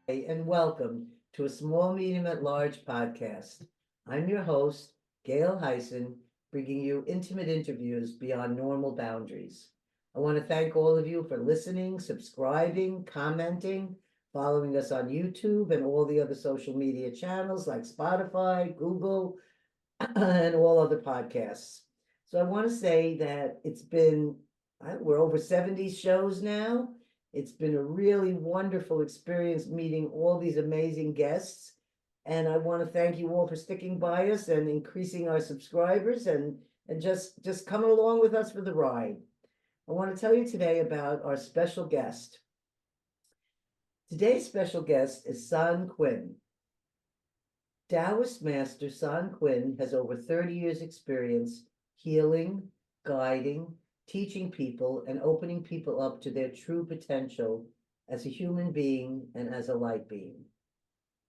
And welcome to a Small Medium at Large podcast. I'm your host, Gail Heisen, bringing you intimate interviews beyond normal boundaries. I want to thank all of you for listening, subscribing, commenting, following us on YouTube and all the other social media channels like Spotify, Google, and all other podcasts. So I want to say that we're over 70 shows now. It's been a really wonderful experience meeting all these amazing guests. And I want to thank you all for sticking by us and increasing our subscribers and just coming along with us for the ride. I want to tell you today about our special guest. Today's special guest is San Qing. Taoist Master San Qing has over 30 years experience healing, guiding, teaching people, and opening people up to their true potential as a human being and as a light being.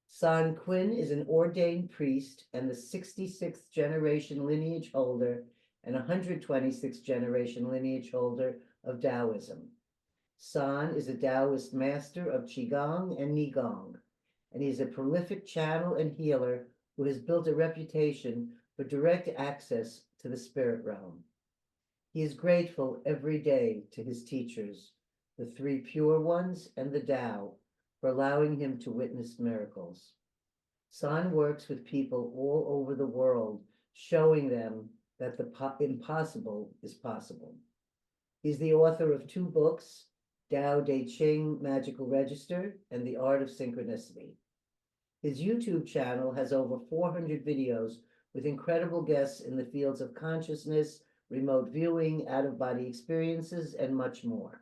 San Qing is an ordained priest and the 66th generation lineage holder and 126th generation lineage holder of Taoism. San is a Taoist master of Qigong and Nigong, and he is a prolific channel and healer who has built a reputation for direct access to the spirit realm. He is grateful every day to his teachers, the three pure ones and the Tao, for allowing him to witness miracles. San works with people all over the world, showing them that the impossible is possible. He's the author of 2 books, Tao Te Ching, Magical Register, and The Art of Synchronicity. His YouTube channel has over 400 videos with incredible guests in the fields of consciousness, remote viewing, out-of-body experiences, and much more.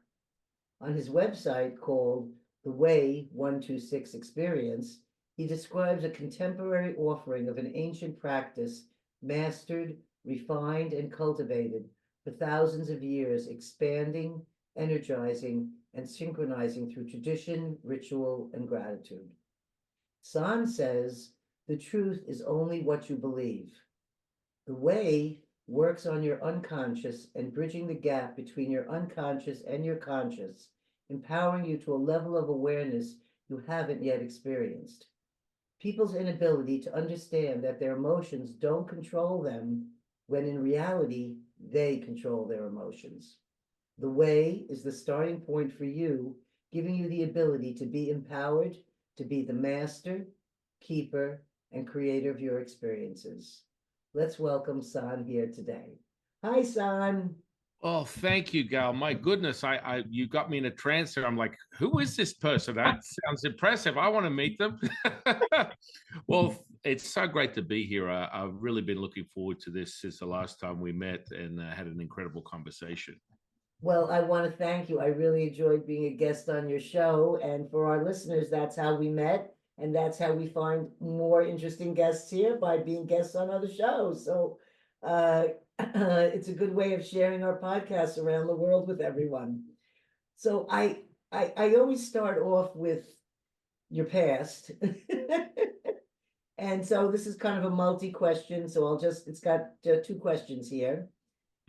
On his website called The Way 126 Experience, he describes a contemporary offering of an ancient practice mastered, refined, and cultivated for thousands of years, expanding, energizing, and synchronizing through tradition, ritual, and gratitude. San says, the truth is only what you believe. The way works on your unconscious and bridging the gap between your unconscious and your conscious, empowering you to a level of awareness you haven't yet experienced. People's inability to understand that their emotions don't control them, when in reality, they control their emotions. The way is the starting point for you, giving you the ability to be empowered, to be the master, keeper, and creator of your experiences. Let's welcome San here today. Hi, San. Oh, thank you, Gal. My goodness, you got me in a trance there. I'm like, who is this person? That sounds impressive. I want to meet them. Well, it's so great to be here. I've really been looking forward to this since the last time we met and had an incredible conversation. Well, I want to thank you. I really enjoyed being a guest on your show. And for our listeners, that's how we met. And that's how we find more interesting guests here, by being guests on other shows. So uh, it's a good way of sharing our podcasts around the world with everyone. So I always start off with your past. And so this is kind of a multi question. So it's got 2 questions here.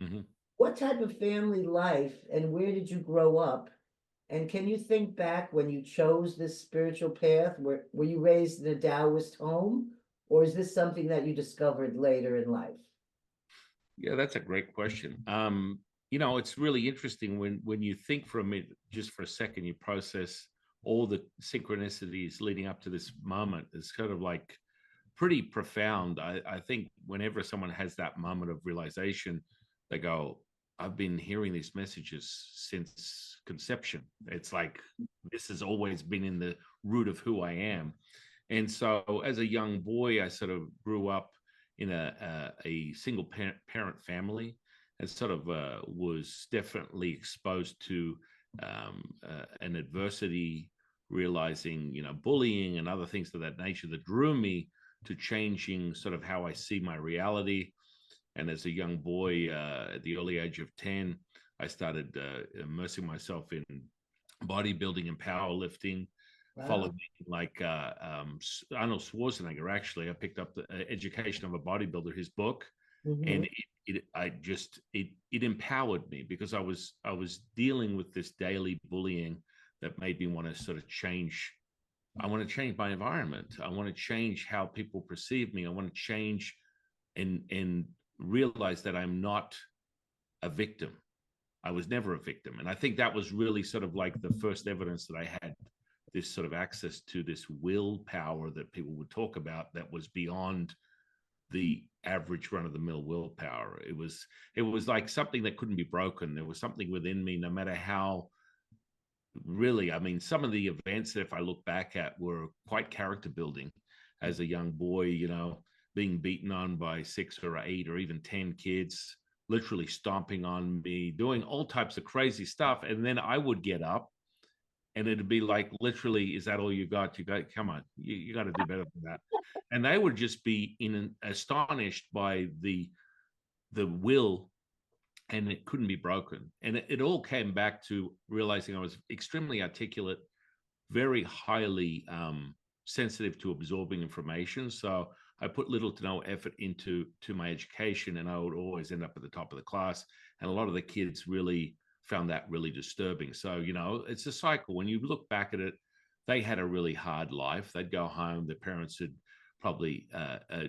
Mhm. What type of family life and where did you grow up? And can you think back when you chose this spiritual path? Were you raised in a Taoist home, or is this something that you discovered later in life? Yeah, that's a great question. It's really interesting when you think for a minute, just for a second, you process all the synchronicities leading up to this moment. It's kind of like pretty profound. I think whenever someone has that moment of realization, they go, I've been hearing these messages since conception. It's like this has always been in the root of who I am. And so as a young boy, I sort of grew up in a single parent family and sort of was definitely exposed to an adversity, realizing, bullying and other things of that nature that drew me to changing sort of how I see my reality. And as a young boy, at the early age of 10, I started immersing myself in bodybuilding and powerlifting, Wow. following like Arnold Schwarzenegger. Actually, I picked up the Education of a Bodybuilder, his book, Hmm. and it empowered me because I was dealing with this daily bullying that made me want to sort of change I want to change my environment. I want to change how people perceive me. I want to change and realize that I'm not a victim. I was never a victim. And I think that was really sort of like the first evidence that I had this sort of access to this willpower that people would talk about that was beyond the average run-of-the-mill willpower. It was like something that couldn't be broken. There was something within me, no matter how, really, I mean, some of the events that if I look back at were quite character building as a young boy, being beaten on by 6 or 8 or even 10 kids, literally stomping on me, doing all types of crazy stuff. And then I would get up and it'd be like, literally, is that all you got? Come on, you got to do better than that. And they would just be astonished by the will, and it couldn't be broken. And it all came back to realizing I was extremely articulate, very highly sensitive to absorbing information. So I put little to no effort into my education, and I would always end up at the top of the class. And a lot of the kids really found that really disturbing. So, it's a cycle. When you look back at it, they had a really hard life. They'd go home, their parents would probably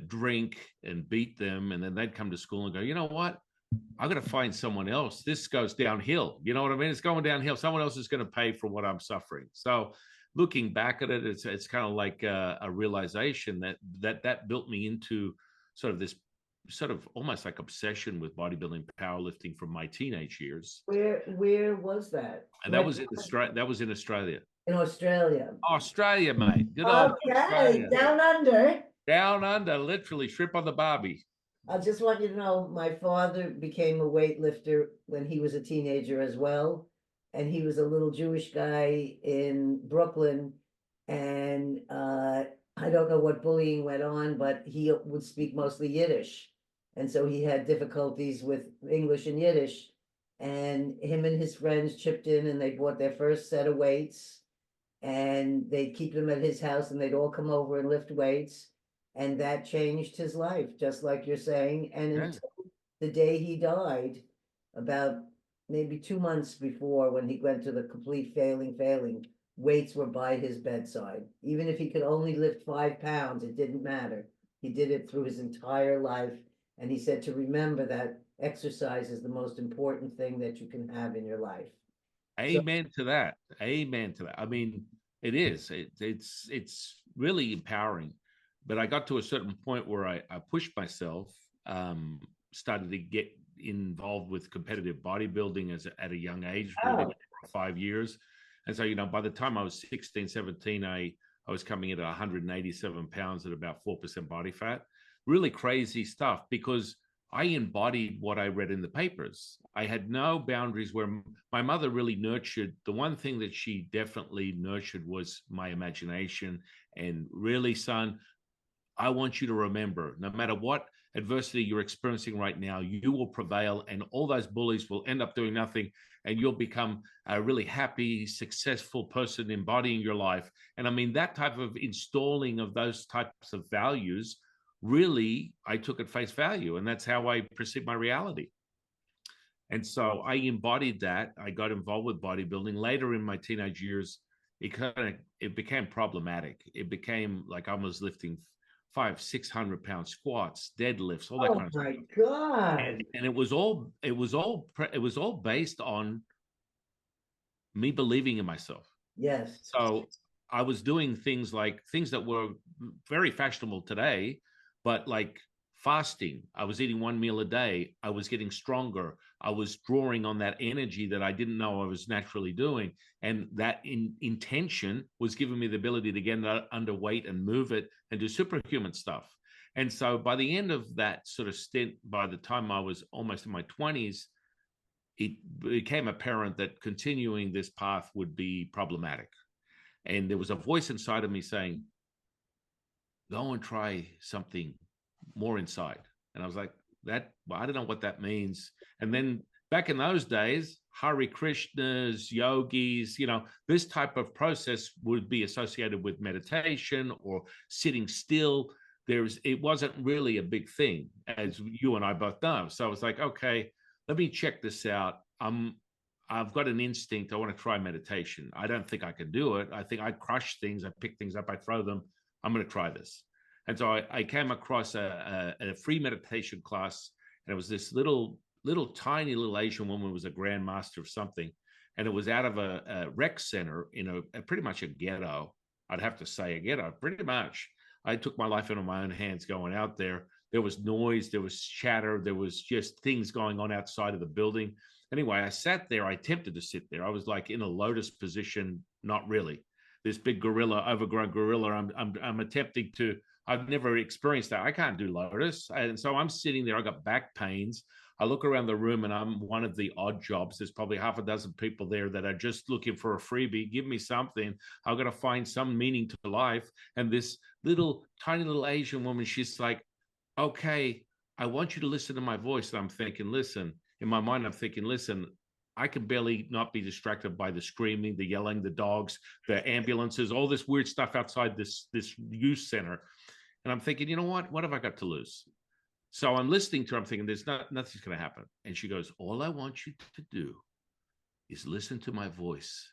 drink and beat them, and then they'd come to school and go, you know what? I'm going to find someone else. This goes downhill. You know what I mean? It's going downhill. Someone else is going to pay for what I'm suffering. So looking back at it, it's kind of like a realization that built me into sort of this sort of almost like obsession with bodybuilding, powerlifting from my teenage years. Where was that? And that was in Australia. That was in Australia. In Australia. Australia, mate. Good old Okay, Australia. down under. Down under, literally shrimp on the barbie. I just want you to know, my father became a weightlifter when he was a teenager as well. And he was a little Jewish guy in Brooklyn. And I don't know what bullying went on, but he would speak mostly Yiddish. And so he had difficulties with English and Yiddish. And him and his friends chipped in and they bought their first set of weights. And they'd keep them at his house and they'd all come over and lift weights. And that changed his life, just like you're saying. And until the day he died, about maybe 2 months before, when he went to the complete failing, weights were by his bedside. Even if he could only lift 5 pounds, it didn't matter. He did it through his entire life. And he said to remember that exercise is the most important thing that you can have in your life. Amen to that. Amen to that. I mean, it is. It's really empowering. But I got to a certain point where I pushed myself, started to get involved with competitive bodybuilding at a young age, really 5 years. And so, by the time I was 16, 17, I was coming in at 187 pounds at about 4% body fat. Really crazy stuff, because I embodied what I read in the papers. I had no boundaries. Where my mother really nurtured, the one thing that she definitely nurtured was my imagination. And really, son, I want you to remember, no matter what adversity you're experiencing right now, you will prevail, and all those bullies will end up doing nothing, and you'll become a really happy, successful person embodying your life. And I mean, that type of installing of those types of values, really, I took at face value, and that's how I perceive my reality. And so I embodied that. I got involved with bodybuilding. Later in my teenage years, it became problematic. It became like I was lifting 500-600 pound squats, deadlifts, all that kind of stuff. Oh my God. And it was all based on me believing in myself. Yes. So I was doing things that were very fashionable today, but like fasting. I was eating 1 meal a day. I was getting stronger. I was drawing on that energy that I didn't know I was naturally doing. And that intention was giving me the ability to get underweight and move it and do superhuman stuff. And so by the end of that sort of stint, by the time I was almost in my 20s, it became apparent that continuing this path would be problematic. And there was a voice inside of me saying, go and try something more inside. And I was like, I don't know what that means. And then back in those days, Hare Krishnas, yogis, this type of process would be associated with meditation or sitting still. It wasn't really a big thing, as you and I both know. So I was like, okay, let me check this out. I've got an instinct. I want to try meditation. I don't think I can do it. I think I crush things. I pick things up. I throw them. I'm going to try this. And so I came across a free meditation class, and it was this tiny little Asian woman who was a grand master of something. And it was out of a rec center in a pretty much a ghetto. I'd have to say a ghetto, pretty much. I took my life into my own hands going out there. There was noise, there was chatter, there was just things going on outside of the building. Anyway, I sat there. I attempted to sit there. I was like in a lotus position, not really. This big gorilla, overgrown gorilla. I'm attempting to. I've never experienced that. I can't do lotus, and so I'm sitting there. I got back pains. I look around the room, and I'm one of the odd jobs. There's probably half a dozen people there that are just looking for a freebie. Give me something. I've got to find some meaning to life. And this tiny little Asian woman, she's like, okay, I want you to listen to my voice. And I'm thinking, listen, in my mind, I'm thinking, listen, I can barely not be distracted by the screaming, the yelling, the dogs, the ambulances, all this weird stuff outside this youth center. And I'm thinking, you know what have I got to lose? So I'm listening to her. I'm thinking, nothing's going to happen. And she goes, all I want you to do is listen to my voice,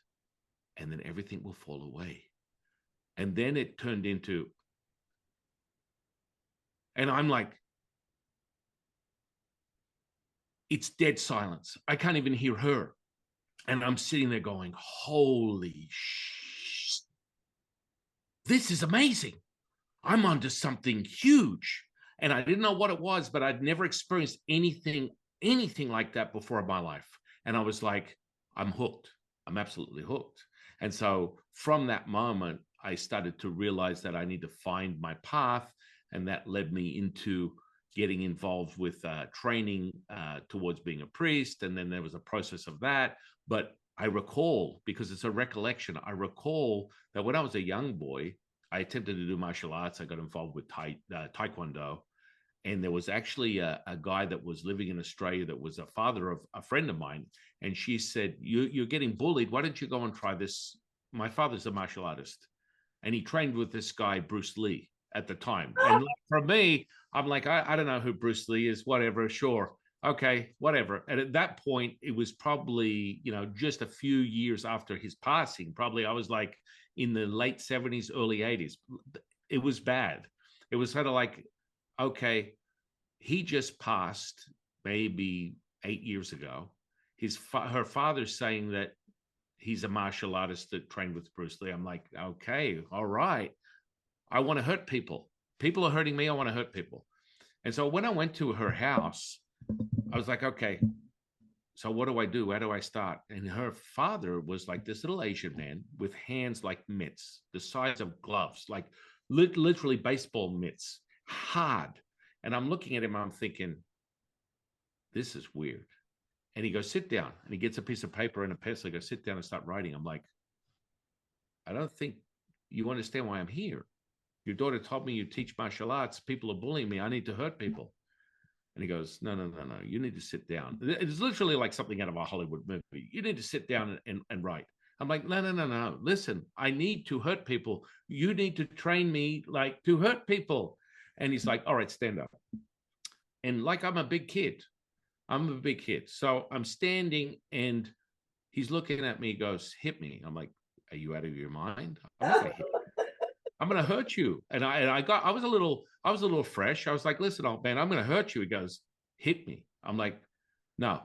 and then everything will fall away. And then it turned into, and I'm like, it's dead silence. I can't even hear her. And I'm sitting there going, holy sh! This is amazing. I'm onto something huge. And I didn't know what it was, but I'd never experienced anything like that before in my life. And I was like, I'm hooked. I'm absolutely hooked. And so from that moment, I started to realize that I need to find my path. And that led me into getting involved with training towards being a priest. And then there was a process of that. But I recall, because it's a recollection, I recall that when I was a young boy, I attempted to do martial arts. I got involved with Taekwondo. And there was actually a guy that was living in Australia that was a father of a friend of mine. And she said, you're getting bullied. Why don't you go and try this? My father's a martial artist. And he trained with this guy, Bruce Lee, at the time. And for me, I'm like, I don't know who Bruce Lee is, whatever, sure. Okay, whatever. And at that point, it was probably, just a few years after his passing. Probably I was like in the late 70s, early 80s. It was bad. It was sort of like, okay, he just passed maybe 8 years ago. Her father's saying that he's a martial artist that trained with Bruce Lee. I'm like, okay, all right. I want to hurt people. People are hurting me. I want to hurt people. And so when I went to her house, I was like, okay, so what do I do? Where do I start? And her father was like this little Asian man with hands like mitts, the size of gloves, like literally baseball mitts, hard. And I'm looking at him, I'm thinking, this is weird. And he goes, sit down. And he gets a piece of paper and a pencil. He goes, sit down and start writing. I'm like, I don't think you understand why I'm here. Your daughter told me you teach martial arts. People are bullying me. I need to hurt people. And he goes, no. You need to sit down. It's literally like something out of a Hollywood movie. You need to sit down and write. I'm like, no. Listen, I need to hurt people. You need to train me like to hurt people. And he's like, all right, stand up. And like, I'm a big kid. So I'm standing and he's looking at me, goes, hit me. I'm like, are you out of your mind? I'm not going to hit you. I'm going to hurt you. And I was a little fresh. I was like, listen, old man, I'm going to hurt you. He goes, hit me. I'm like, no,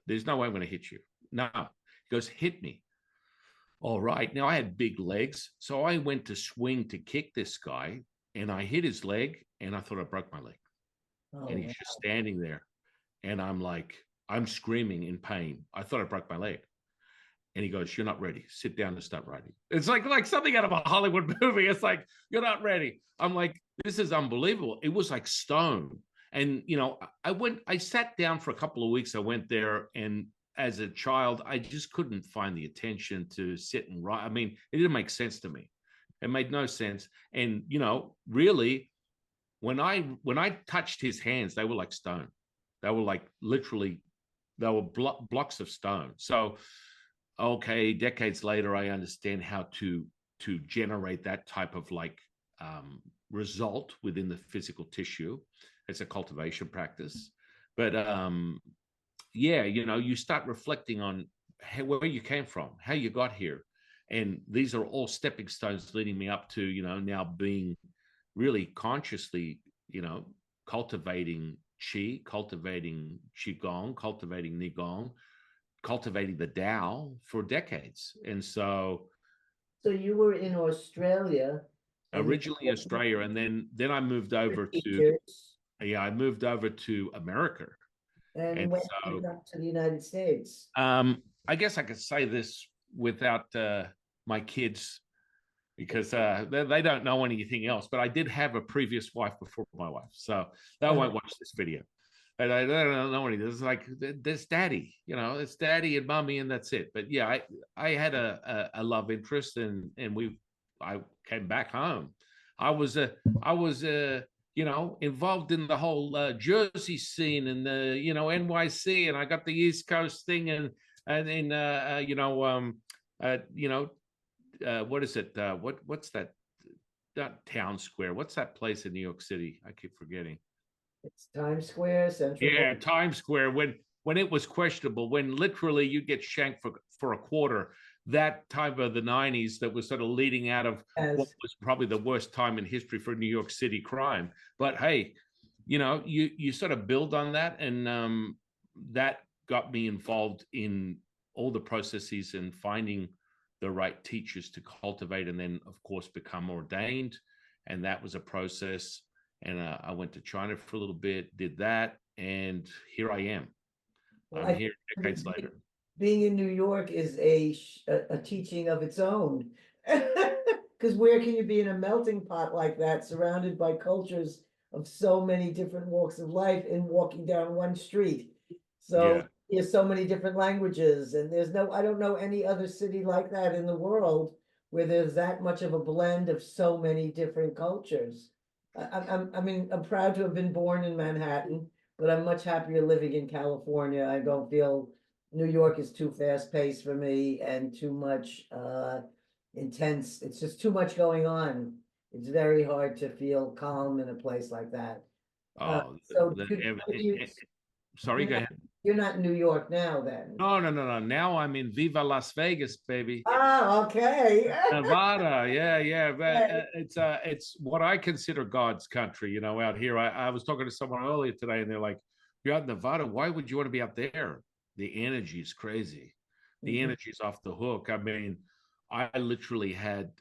there's no way I'm going to hit you. No. He goes, hit me. All right. Now I had big legs. So I went to swing to kick this guy and I hit his leg and I thought I broke my leg. Oh, and he's just standing there. And I'm like, I'm screaming in pain. I thought I broke my leg. And he goes, you're not ready. Sit down and start writing. It's like something out of a Hollywood movie. It's like, you're not ready. I'm like, this is unbelievable. It was like stone. And, I sat down for a couple of weeks. I went there. And as a child, I just couldn't find the attention to sit and write. I mean, it didn't make sense to me. It made no sense. And, really, when I touched his hands, they were like stone. They were like literally, they were blocks of stone. So, okay, decades later, I understand how to generate that type of result within the physical tissue. It's a cultivation practice. But you start reflecting on where you came from, how you got here. And these are all stepping stones leading me up to, now being really consciously, cultivating Qi, cultivating Qigong, cultivating Nigong, cultivating the Tao for decades. And so So you were in Australia and you originally Australia, and then I moved were over to, teachers. I moved over to America. And And when did you so come to the United States? I guess I could say this without my kids, because they don't know anything else. But I did have a previous wife before my wife, so they won't watch this video. And I don't know anything. It's like there's daddy, it's daddy and mommy, and that's it. But yeah, I had a love interest, and I came back home. I was involved in the whole Jersey scene and the NYC, and I got the East Coast thing, and in what is it? What's that? Not Town Square. What's that place in New York City? I keep forgetting. It's Times Square, Central Yeah, Park. Times Square. When it was questionable, when literally you get shanked for a quarter. That time of the '90s, that was sort of leading out of what As was probably the worst time in history for New York City crime. But hey, you sort of build on that, and that got me involved in all the processes and finding the right teachers to cultivate, and then of course become ordained. And that was a process. And I went to China for a little bit, did that, and here I am. well, I'm I here decades later. being in New York is a teaching of its own. Because where can you be in a melting pot like that, surrounded by cultures of so many different walks of life, and walking down one street? So Yeah. there's so many different languages, and I don't know any other city like that in the world where there's that much of a blend of so many different cultures. I'm proud to have been born in Manhattan, but I'm much happier living in California. I don't feel New York is too fast paced for me and too much intense. It's just too much going on. It's very hard to feel calm in a place like that. Oh, So sorry, you're go not, ahead. you're not in New York now then? No, no, no, no. Now I'm in Viva Las Vegas, baby. Ah, okay. Nevada, yeah, yeah. But Okay. it's what I consider God's country, out here. I was talking to someone earlier today, and they're like, "You're out in Nevada. Why would you want to be out there? The energy is crazy. The Mhm. energy is off the hook." I mean, I literally had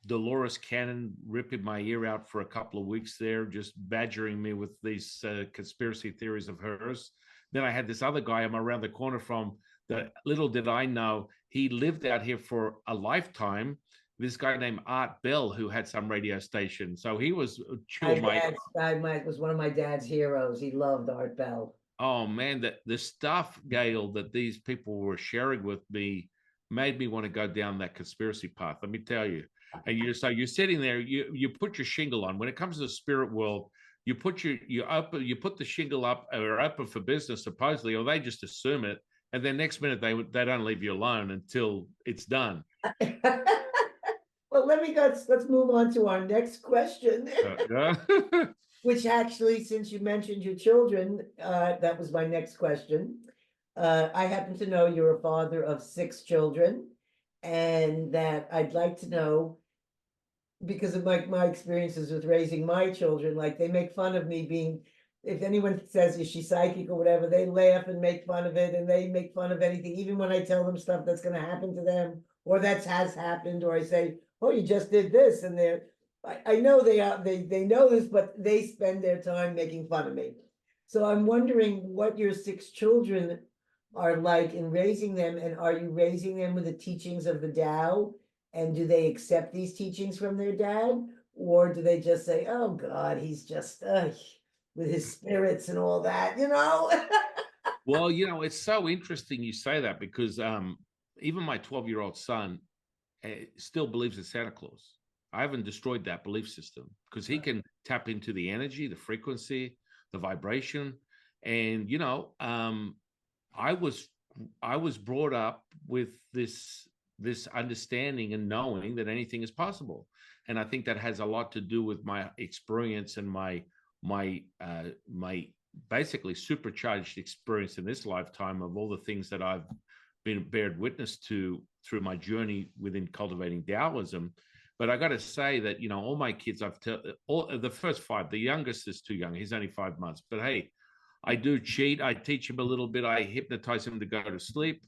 Dolores Cannon ripping my ear out for a couple of weeks there, just badgering me with these conspiracy theories of hers. Then I had this other guy I'm around the corner from, that little did I know, he lived out here for a lifetime. This guy named Art Bell, who had some radio station. So he was My chewing my, dad was one of my dad's heroes. He loved Art Bell. oh man, the stuff, Gail, that these people were sharing with me made me want to go down that conspiracy path. Let me tell you. And you're sitting there, you put your shingle on. When it comes to the spirit world, you put you put the shingle up, or open for business supposedly, or they just assume it, and then next minute they don't leave you alone until it's done. Well, let's move on to our next question. Yeah. Which actually, since you mentioned your children, that was my next question. I happen to know you're a father of 6 children, and that I'd like to know, because of my experiences with raising my children, like they make fun of me being, if anyone says, is she psychic or whatever, they laugh and make fun of it, and they make fun of anything, even when I tell them stuff that's going to happen to them, or that has happened, or I say, oh, you just did this, and I know they know this, but they spend their time making fun of me. So I'm wondering what your 6 children are like in raising them, and are you raising them with the teachings of the Tao? And do they accept these teachings from their dad? Or do they just say, oh God, he's just with his spirits and all that, you know? Well, it's so interesting you say that, because even my 12-year-old son still believes in Santa Claus. I haven't destroyed that belief system, because he can tap into the energy, the frequency, the vibration. And I was brought up with this understanding and knowing that anything is possible. And I think that has a lot to do with my experience and my basically supercharged experience in this lifetime of all the things that I've been bared witness to through my journey within cultivating Taoism. But I got to say that, you know, all my kids, all the first five, the youngest is too young. He's only 5 months. But hey, I do cheat. I teach him a little bit. I hypnotize him to go to sleep.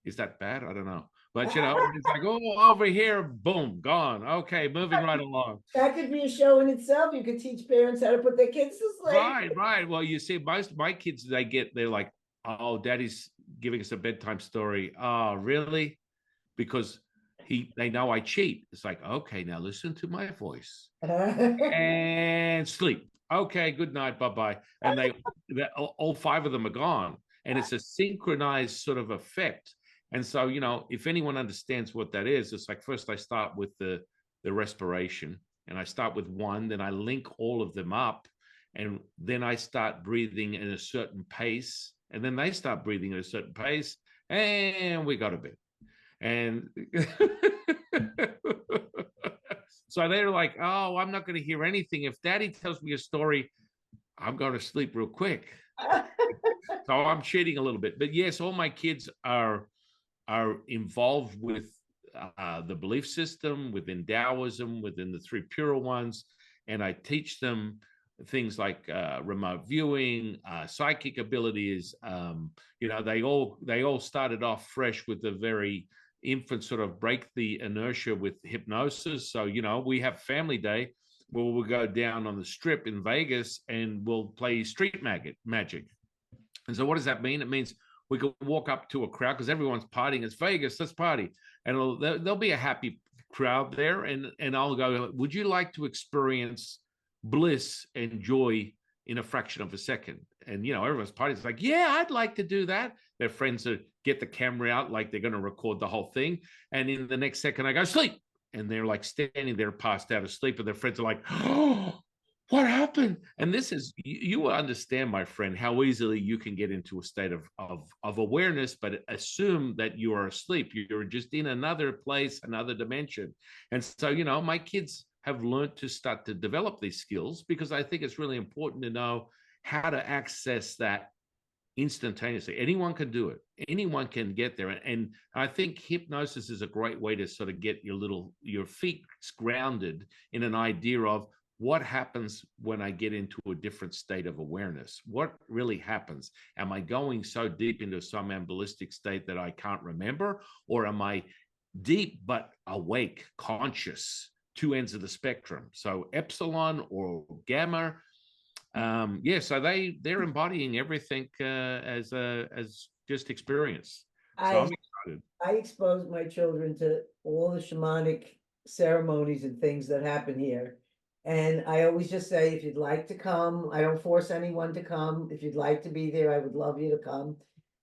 Is that bad? I don't know. But, you know, it's like, oh, over here, boom, gone. Okay, moving right along. That could be a show in itself. You could teach parents how to put their kids to sleep. Right, right. Well, you see, most of my kids, they're like, oh, daddy's giving us a bedtime story. Oh, really? Because they know I cheat. It's like, okay, now listen to my voice and sleep. Okay, good night, bye-bye. And all five of them are gone. And it's a synchronized sort of effect. And so, you know, if anyone understands what that is, it's like first I start with the respiration, and I start with one, then I link all of them up, and then I start breathing in a certain pace, and then they start breathing at a certain pace, and we go to bed. And so they're like, oh, I'm not going to hear anything. If daddy tells me a story, I'm going to sleep real quick. So I'm cheating a little bit. But yes, all my kids are involved with the belief system, within Taoism, within the three pure ones. And I teach them things like remote viewing, psychic abilities. You know, they all started off fresh with a very infant sort of break the inertia with hypnosis. So, you know, we have family day where we'll go down on the strip in Vegas and we'll play street magic. And so what does that mean? It means we can walk up to a crowd because everyone's partying. It's Vegas, let's party. And there'll be a happy crowd there. And I'll go, would you like to experience bliss and joy in a fraction of a second? And, you know, everyone's partying. It's like, yeah, I'd like to do that. Their friends get the camera out like they're going to record the whole thing. And in the next second, I go, sleep. And they're like standing there passed out of sleep. And their friends are like, oh, what happened? And this is, you understand, my friend, how easily you can get into a state of awareness, but assume that you are asleep. You're just in another place, another dimension. And so, you know, my kids have learned to start to develop these skills because I think it's really important to know how to access that instantaneously. Anyone can do it. Anyone can get there. And I think hypnosis is a great way to sort of get your feet grounded in an idea of what happens when I get into a different state of awareness. What really happens? Am I going so deep into some ambullistic state that I can't remember? Or am I deep but awake, conscious, two ends of the spectrum? So epsilon or gamma. Yeah, so they're embodying everything as just experience. So I'm excited. I expose my children to all the shamanic ceremonies and things that happen here. And I always just say, if you'd like to come, I don't force anyone to come. If you'd like to be there, I would love you to come.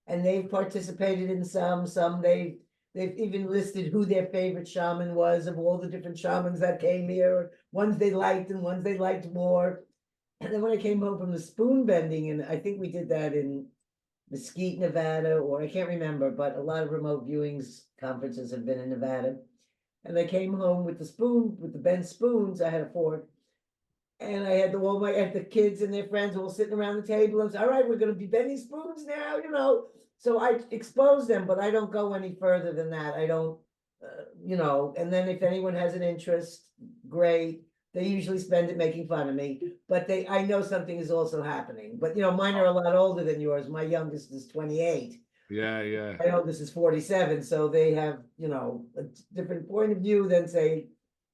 And they've participated in some they've even listed who their favorite shaman was of all the different shamans that came here, ones they liked and ones they liked more. And then when I came home from the spoon bending, and I think we did that in Mesquite, Nevada, or I can't remember, but a lot of remote viewings conferences have been in Nevada. And I came home with the bent spoons. I had a fork, and I had the kids and their friends all sitting around the table. And said, all right, we're going to be bending spoons now, you know. So I expose them, but I don't go any further than that. I don't, you know. And then if anyone has an interest, great. They usually spend it making fun of me, but I know something is also happening. But you know, mine are a lot older than yours. My youngest is 28. Yeah. My oldest is 47, so they have, you know, a different point of view than say,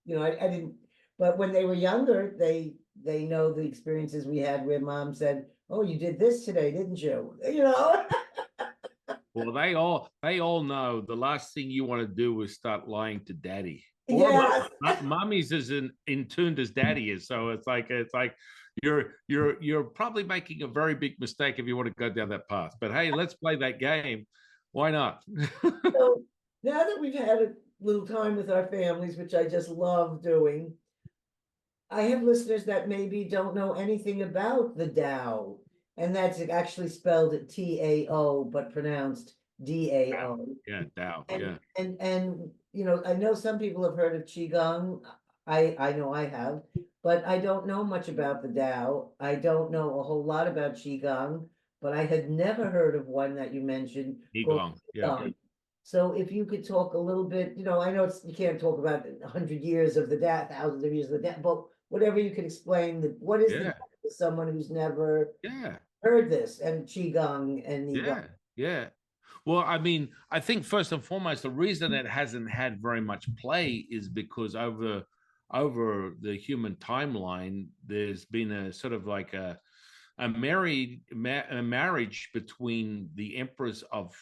you know, I didn't. But when they were younger, they know the experiences we had where mom said, "Oh, you did this today, didn't you?" You know. Well, they all know the last thing you want to do is start lying to daddy. Or Yes. mommy's as in tuned as daddy is. So it's like you're probably making a very big mistake if you want to go down that path. But hey, let's play that game. Why not? So now that we've had a little time with our families, which I just love doing, I have listeners that maybe don't know anything about the Tao, and that's actually spelled Tao, but pronounced Dao. Yeah, Tao. And, Yeah. and you know, I know some people have heard of Qigong. I know I have, but I don't know much about the Tao. I don't know a whole lot about Qigong, but I had never heard of one that you mentioned called Qigong. Yeah. Qigong. So if you could talk a little bit, I know you can't talk about 100 years of the Tao, thousands of years of the Tao, but whatever you can explain, what is the Yeah, Tao to someone who's never yeah, heard this, and Qigong and Nigong? yeah, yeah. Well, I mean, I think first and foremost, the reason it hasn't had very much play is because over the human timeline, there's been a sort of like a marriage between the emperors of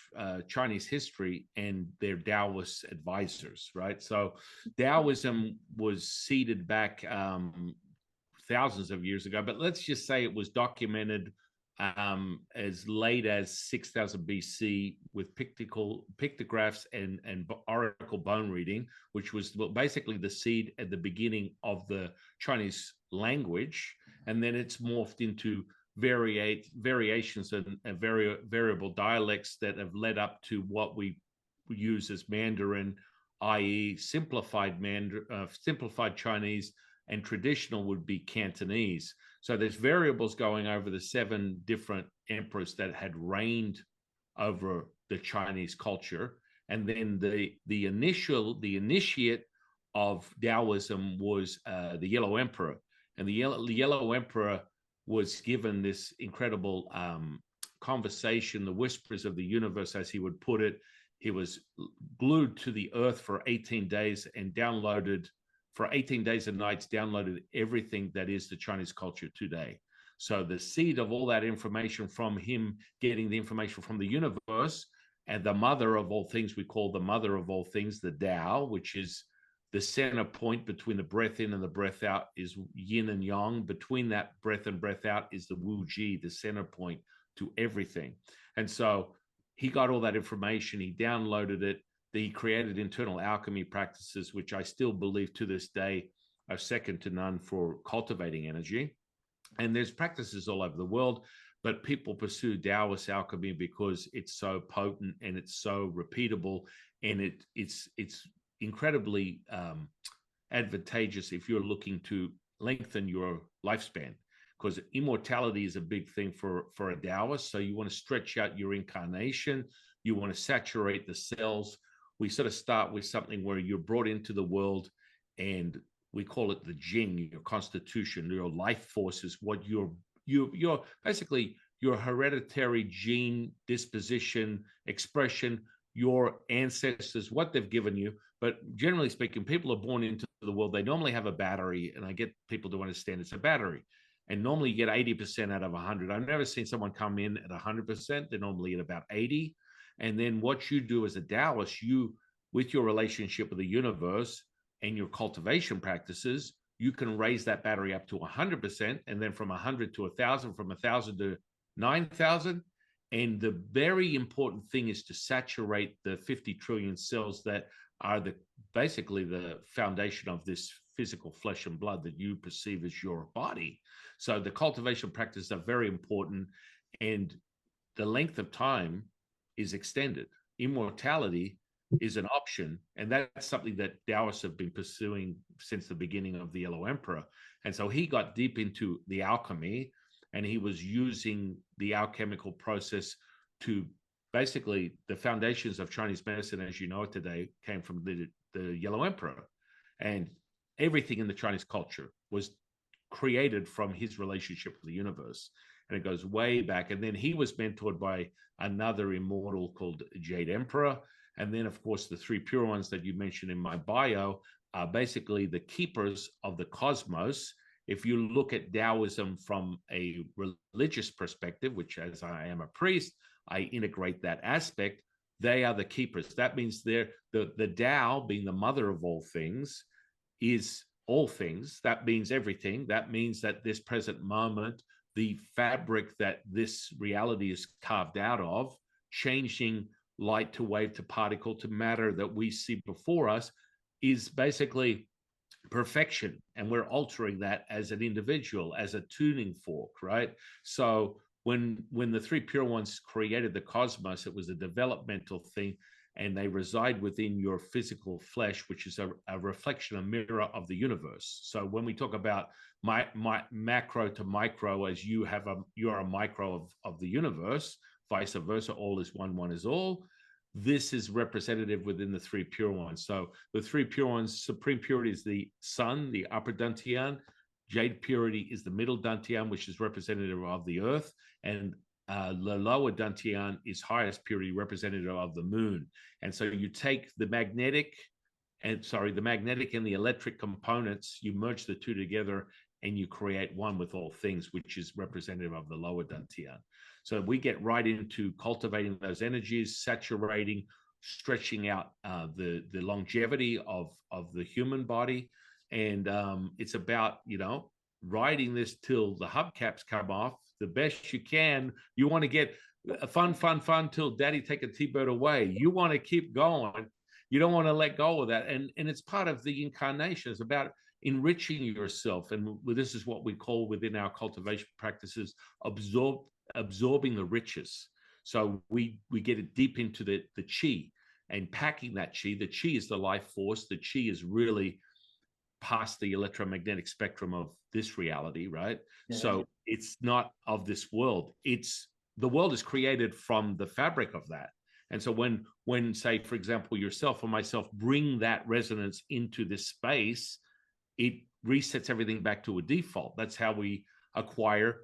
Chinese history and their Taoist advisors, right? So Taoism was seeded back thousands of years ago, but let's just say it was documented as late as 6000 BC with pictographs and oracle bone reading, which was basically the seed at the beginning of the Chinese language. And then it's morphed into variations and variable dialects that have led up to what we use as Mandarin, i.e., simplified Chinese, and traditional would be Cantonese. So there's variables going over the 7 different emperors that had reigned over the Chinese culture. And then the initiate of Taoism was the Yellow Emperor. And the Yellow Emperor was given this incredible conversation, the whispers of the universe, as he would put it. He was glued to the earth for 18 days and downloaded for 18 days and nights, downloaded everything that is the Chinese culture today. So the seed of all that information from him, getting the information from the universe, and the mother of all things, we call the mother of all things, the Tao, which is the center point between the breath in and the breath out, is yin and yang. Between that breath and breath out is the Wu Ji, the center point to everything. And so he got all that information, he downloaded it, he created internal alchemy practices, which I still believe to this day are second to none for cultivating energy. And there's practices all over the world, but people pursue Taoist alchemy because it's so potent and it's so repeatable, and it's incredibly advantageous if you're looking to lengthen your lifespan, because immortality is a big thing for a Taoist. So you want to stretch out your incarnation, you want to saturate the cells. We sort of start with something where you're brought into the world, and we call it the Ching, your constitution, your life force is what you're basically your hereditary gene disposition, expression, your ancestors, what they've given you. But generally speaking, people are born into the world, they normally have a battery, and I get people to understand it's a battery. And normally you get 80% out of 100. I've never seen someone come in at 100%. They're normally at about 80. And then what you do as a Taoist, you, with your relationship with the universe and your cultivation practices, you can raise that battery up to 100%, and then from 100 to 1,000, from 1,000 to 9,000. And the very important thing is to saturate the 50 trillion cells that are basically the foundation of this physical flesh and blood that you perceive as your body. So the cultivation practices are very important, and the length of time is extended. Immortality is an option, and that's something that Taoists have been pursuing since the beginning of the Yellow Emperor. And so he got deep into the alchemy, and he was using the alchemical process to basically, the foundations of Chinese medicine as you know it today came from the Yellow Emperor, and everything in the Chinese culture was created from his relationship with the universe, and it goes way back. And then he was mentored by another immortal called Jade Emperor. And then, of course, the 3 pure ones that you mentioned in my bio are basically the keepers of the cosmos. If you look at Taoism from a religious perspective, which, as I am a priest, I integrate that aspect, they are the keepers. That means they're the Tao, being the mother of all things, is all things. That means everything. That means that this present moment, the fabric that this reality is carved out of, changing light to wave to particle to matter that we see before us, is basically perfection. And we're altering that as an individual, as a tuning fork, right? So when the 3 pure ones created the cosmos, it was a developmental thing, and they reside within your physical flesh, which is a reflection, a mirror of the universe. So when we talk about my macro to micro, as you're a micro of the universe, vice versa, all is one, one is all. this is representative within the three pure ones. So the three pure ones, supreme purity is the sun, the upper dantian. Jade purity is the middle dantian, which is representative of the earth. And the lower dantian is highest purity, representative of the moon. And so you take the magnetic and the electric components, you merge the two together and you create one with all things, which is representative of the lower dantian. So we get right into cultivating those energies, saturating, stretching out the longevity of the human body. And it's about, riding this till the hubcaps come off the best you can. You want to get fun till daddy take a T-bird away. You want to keep going. You don't want to let go of that. And it's part of the incarnation. It's about enriching yourself. And this is what we call within our cultivation practices, absorbing the riches. So we get it deep into the chi and packing that chi. The chi is the life force. The chi is really past the electromagnetic spectrum of this reality, right? Yeah. So it's not of this world. The world is created from the fabric of that. And so when say, for example, yourself or myself bring that resonance into this space, it resets everything back to a default. That's how we acquire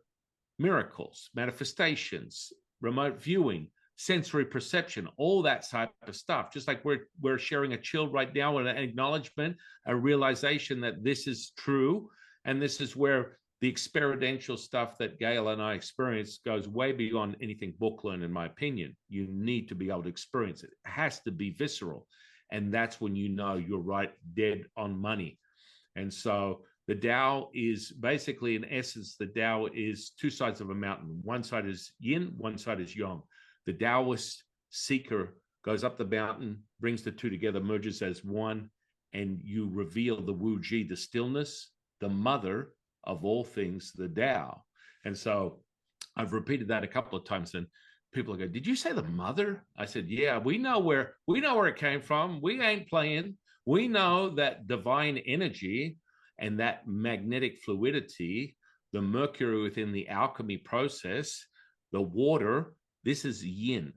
miracles, manifestations, remote viewing, sensory perception, all that type of stuff. Just like we're sharing a chill right now and an acknowledgement, a realization that this is true. And this is where the experiential stuff that Gail and I experience goes way beyond anything book learned, in my opinion. You need to be able to experience it. It has to be visceral. And that's when you know you're right, dead on money. And so the Tao is basically, in essence, the Tao is two sides of a mountain. One side is yin, one side is yang. The Taoist seeker goes up the mountain, brings the two together, merges as one, and you reveal the Wu Ji, the stillness, the mother of all things, the Tao. And so I've repeated that a couple of times, and people go, "Did you say the mother?" I said, "Yeah, we know where it came from. We ain't playing. We know that divine energy and that magnetic fluidity, the mercury within the alchemy process, the water, this is yin."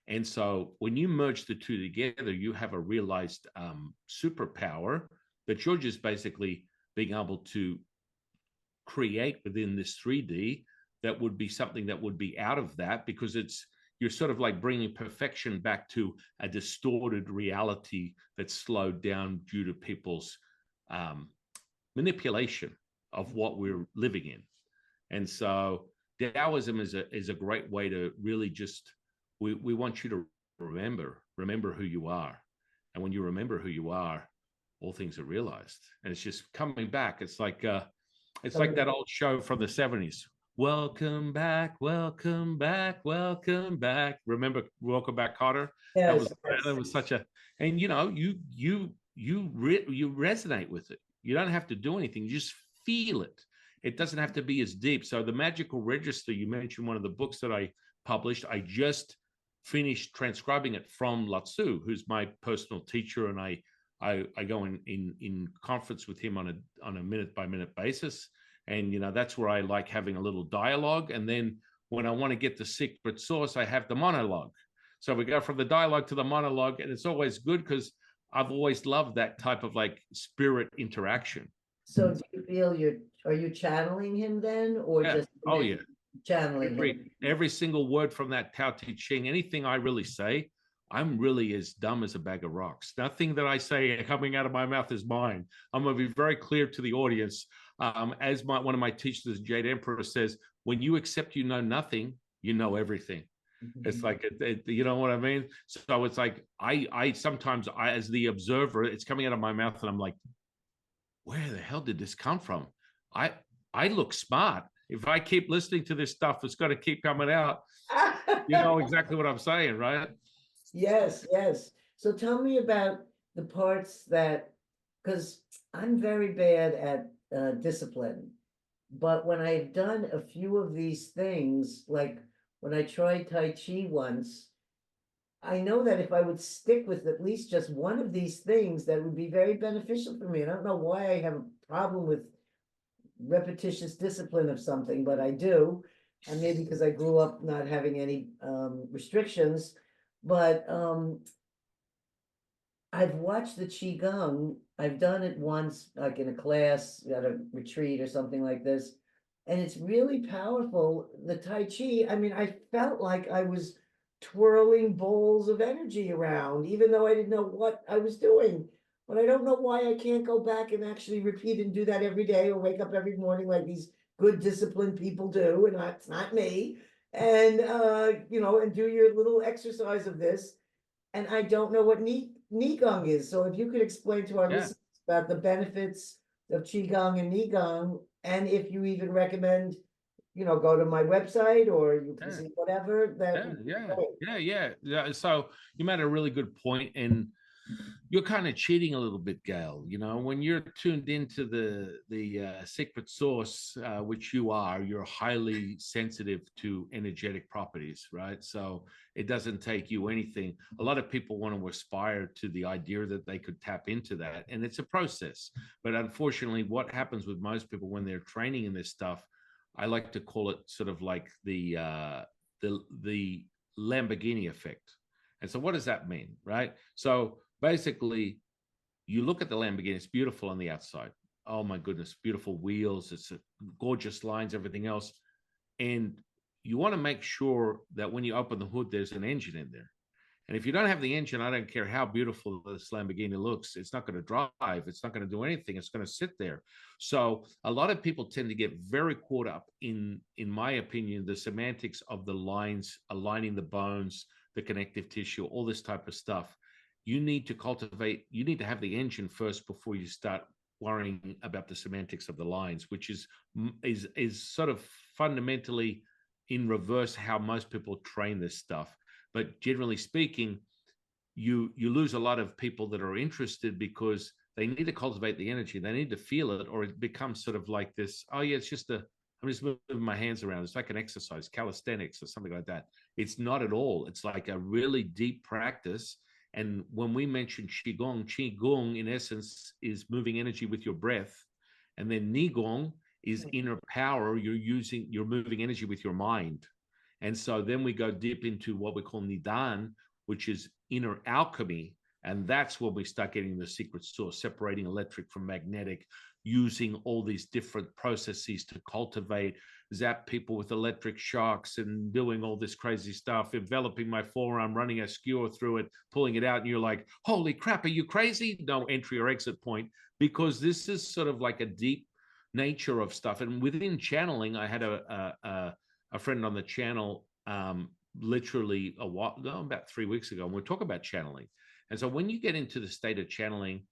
And so when you merge the two together, you have a realized superpower that you're just basically being able to create within this 3D that would be something that would be out of that, because you're sort of like bringing perfection back to a distorted reality that's slowed down due to people's manipulation of what we're living in. And so Taoism is a great way to really just, we want you to remember who you are. And when you remember who you are, all things are realized. And it's just coming back. It's like that old show from the 70s. Welcome back, welcome back, welcome back. Remember Welcome Back, Kotter? Yes, that was such a, and you resonate with it. You don't have to do anything. You just feel it. It doesn't have to be as deep. So the Magical Register, you mentioned one of the books that I published. I just finished transcribing it from Lao-Tzu, who's my personal teacher, and I go in conference with him on a minute by minute basis. And that's where I like having a little dialogue. And then when I want to get the secret sauce, I have the monologue. So we go from the dialogue to the monologue, and it's always good because I've always loved that type of like spirit interaction. So do you feel are you channeling him then, or Yeah. just channeling him? Every single word from that Tao Te Ching, anything I really say, I'm really as dumb as a bag of rocks. Nothing that I say coming out of my mouth is mine. I'm going to be very clear to the audience. As one of my teachers, Jade Emperor, says, when you accept you know nothing, you know everything. Mm-hmm. It's like, you know what I mean? So it's like, I sometimes, as the observer, it's coming out of my mouth and I'm like, where the hell did this come from? I look smart. If I keep listening to this stuff, it's got to keep coming out. You know exactly what I'm saying, right? Yes, yes. So tell me about the parts that, because I'm very bad at discipline, but when I've done a few of these things, like when I tried Tai Chi once, I know that if I would stick with at least just one of these things, that would be very beneficial for me. And I don't know why I have a problem with repetitious discipline of something, but I do. And maybe because I grew up not having any restrictions. But I've watched the Qigong. I've done it once, like in a class at a retreat or something like this. And it's really powerful. The Tai Chi, I mean, I felt like I was twirling balls of energy around, even though I didn't know what I was doing. But I don't know why I can't go back and actually repeat and do that every day or wake up every morning like these good disciplined people do. And it's not me. And, and do your little exercise of this, and I don't know what Qigong is. So if you could explain to our Yeah. listeners about the benefits of Qigong and Qigong, and if you even recommend, go to my website or you can Yeah. see whatever, that Yeah, would be yeah, great. yeah. So you made a really good point, and you're kind of cheating a little bit, Gail. You know, when you're tuned into the secret source, which you are, you're highly sensitive to energetic properties, right? So it doesn't take you anything. A lot of people want to aspire to the idea that they could tap into that, and it's a process. But unfortunately, what happens with most people when they're training in this stuff, I like to call it sort of like the Lamborghini effect. And so what does that mean, right? So basically, you look at the Lamborghini, it's beautiful on the outside. Oh my goodness, beautiful wheels, it's a gorgeous lines, everything else. And you want to make sure that when you open the hood, there's an engine in there. And if you don't have the engine, I don't care how beautiful this Lamborghini looks, it's not going to drive. It's not going to do anything. It's going to sit there. So a lot of people tend to get very caught up in my opinion, the semantics of the lines, aligning the bones, the connective tissue, all this type of stuff. You need to cultivate, you need to have the engine first before you start worrying about the semantics of the lines, which is sort of fundamentally in reverse how most people train this stuff. But generally speaking, you lose a lot of people that are interested because they need to cultivate the energy, they need to feel it, or it becomes sort of like this, oh yeah, it's just I'm just moving my hands around, it's like an exercise, calisthenics or something like that. It's not at all. It's like a really deep practice. And when we mention qigong in essence is moving energy with your breath, and then nigong is inner power. You're moving energy with your mind. And so then we go deep into what we call nidan, which is inner alchemy. And that's when we start getting the secret source, separating electric from magnetic, using all these different processes to cultivate, zap people with electric shocks and doing all this crazy stuff, enveloping my forearm, running a skewer through it, pulling it out. And you're like, holy crap, are you crazy? No entry or exit point, because this is sort of like a deep nature of stuff. And within channeling, I had a friend on the channel literally a while, no, about 3 weeks ago, and we're talking about channeling. And so when you get into the state of channeling,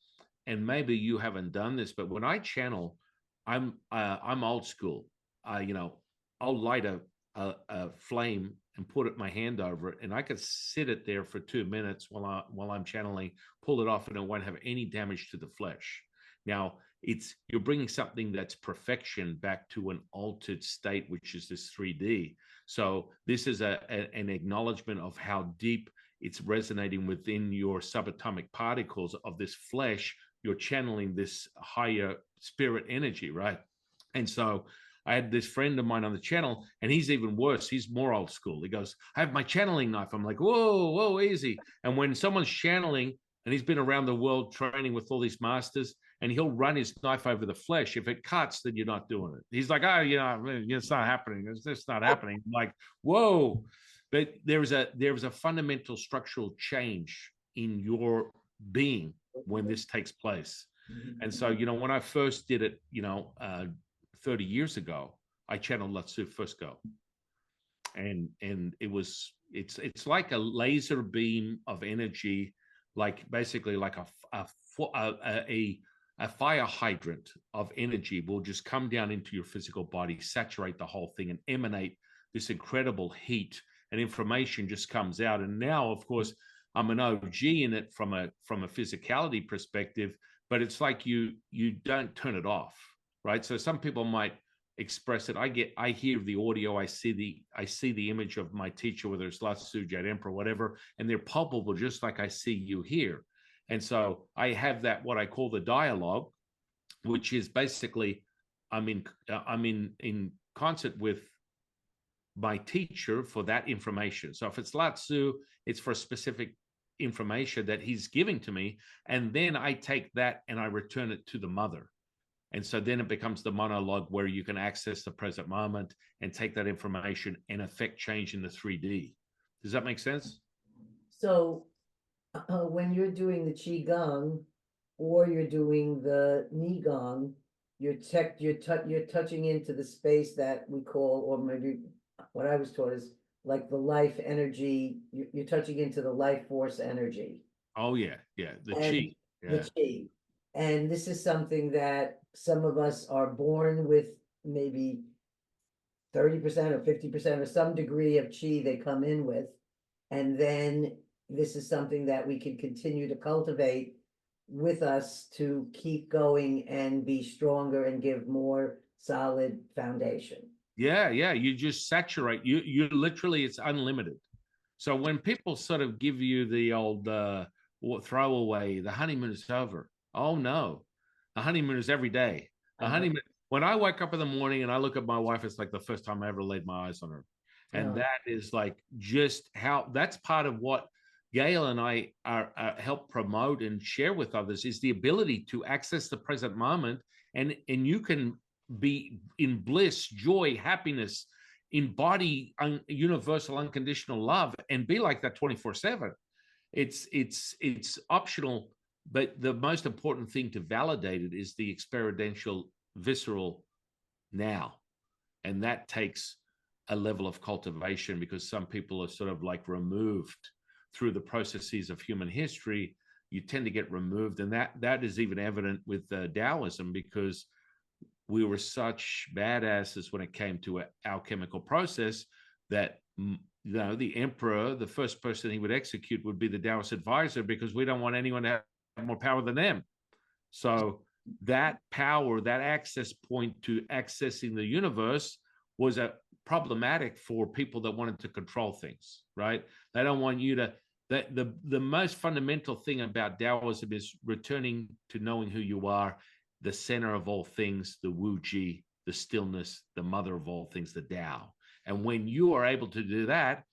and maybe you haven't done this, but when I channel, I'm old school. I'll light a flame and put my hand over it, and I could sit it there for 2 minutes while I'm channeling, pull it off, and it won't have any damage to the flesh. Now, you're bringing something that's perfection back to an altered state, which is this 3D. So this is an acknowledgement of how deep it's resonating within your subatomic particles of this flesh. You're channeling this higher spirit energy, right? And so I had this friend of mine on the channel, and he's even worse. He's more old school. He goes, I have my channeling knife. I'm like, whoa, easy. And when someone's channeling, and he's been around the world training with all these masters, and he'll run his knife over the flesh. If it cuts, then you're not doing it. He's like, it's not happening. It's just not happening. I'm like, whoa. But there was a fundamental structural change in your being when this takes place. And so, when I first did it, 30 years ago, I channeled Let's First Go. And it's like a laser beam of energy, like basically like a fire hydrant of energy will just come down into your physical body, saturate the whole thing, and emanate this incredible heat, and information just comes out. And now, of course, I'm an OG in it from a physicality perspective, but it's like you don't turn it off, right? So some people might express it. I hear the audio, I see the image of my teacher, whether it's Latsu, Jet Emperor, whatever, and they're palpable just like I see you here. And so I have that, what I call the dialogue, which is basically I'm in concert with my teacher for that information. So if it's Lao Tzu, it's for specific information that he's giving to me. And then I take that and I return it to the mother. And so then it becomes the monologue where you can access the present moment and take that information and affect change in the 3D. Does that make sense? So when you're doing the Qigong or you're doing the Nigong, you're touching into the space that we call, or maybe what I was taught is like the life energy. You're touching into the life force energy Oh, yeah. Yeah. The and Chi. the Yeah. Qi. And this is something that some of us are born with, maybe 30% or 50% or some degree of Qi they come in with. And then this is something that we can continue to cultivate with us to keep going and be stronger and give more solid foundation. Yeah. Yeah. You just saturate. You literally, it's unlimited. So when people sort of give you the old throwaway, the honeymoon is over. Oh no, the honeymoon is every day. The honeymoon. When I wake up in the morning and I look at my wife, it's like the first time I ever laid my eyes on her, and that is like just how that's part of what Gail and I are help promote and share with others is the ability to access the present moment, and you can be in bliss, joy, happiness, embody universal unconditional love and be like that 24/7. It's optional, but the most important thing to validate it is the experiential visceral now, and that takes a level of cultivation because some people are sort of like removed through the processes of human history. You tend to get removed, and that is even evident with Taoism, because we were such badasses when it came to a alchemical process that the emperor, the first person he would execute would be the Taoist advisor, because we don't want anyone to have more power than them. So that power, that access point to accessing the universe was a problematic for people that wanted to control things, right? They don't want you to, the most fundamental thing about Taoism is returning to knowing who you are, the center of all things, the Wu Ji, the stillness, the mother of all things, the Tao. And when you are able to do that,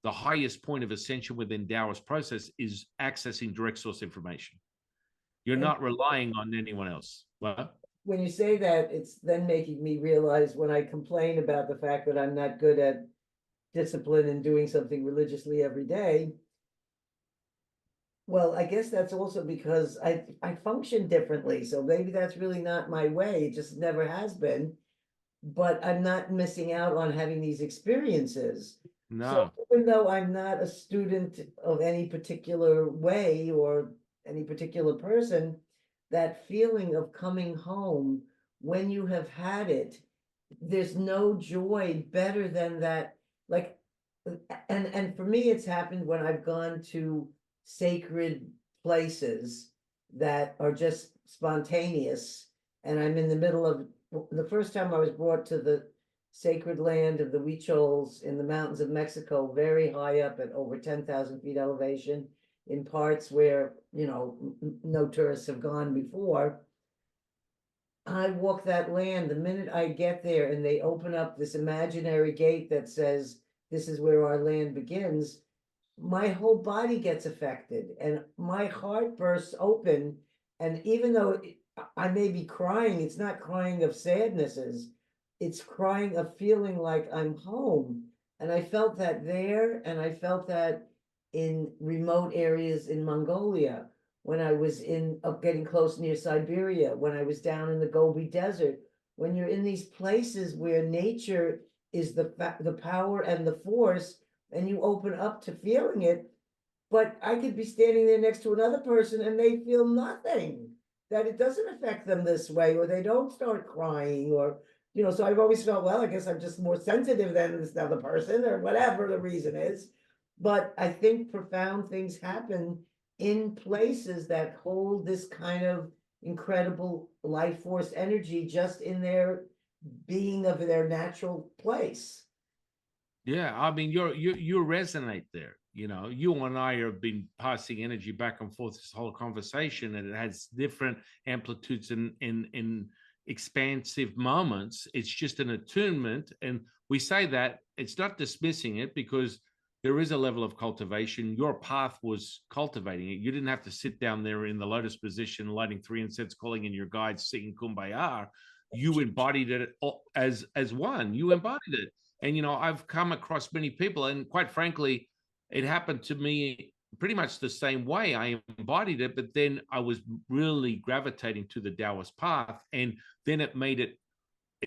the highest point of ascension within Taoist process is accessing direct source information. You're not relying on anyone else. Well, when you say that, it's then making me realize when I complain about the fact that I'm not good at discipline and doing something religiously every day. Well, I guess that's also because I function differently. So maybe that's really not my way. It just never has been. But I'm not missing out on having these experiences. So no. even though I'm not a student of any particular way or any particular person, that feeling of coming home when you have had it, there's no joy better than that. Like, and for me, it's happened when I've gone to sacred places that are just spontaneous, and I'm in the middle of the first time I was brought to the sacred land of the Huichols in the mountains of Mexico, very high up at over 10,000 feet elevation, in parts where, no tourists have gone before. I walk that land. The minute I get there and they open up this imaginary gate that says, this is where our land begins, my whole body gets affected and my heart bursts open. And even though I may be crying, it's not crying of sadnesses, it's crying of feeling like I'm home. And I felt that there, and I felt that in remote areas in Mongolia, when I was up getting close near Siberia, when I was down in the Gobi Desert. When you're in these places where nature is the power and the force, and you open up to feeling it. But I could be standing there next to another person and they feel nothing, that it doesn't affect them this way, or they don't start crying, or, so I've always felt, well, I guess I'm just more sensitive than this other person, or whatever the reason is. But I think profound things happen in places that hold this kind of incredible life force energy just in their being of their natural place. Yeah, I mean, you resonate there. You and I have been passing energy back and forth this whole conversation, and it has different amplitudes in expansive moments. It's just an attunement. And we say that it's not dismissing it, because there is a level of cultivation. Your path was cultivating it. You didn't have to sit down there in the lotus position, lighting 3 incense, calling in your guides, singing Kumbaya. You embodied it as one. You embodied it. And, you know, I've come across many people, and quite frankly, it happened to me pretty much the same way. I embodied it, but then I was really gravitating to the Taoist path, and then it made it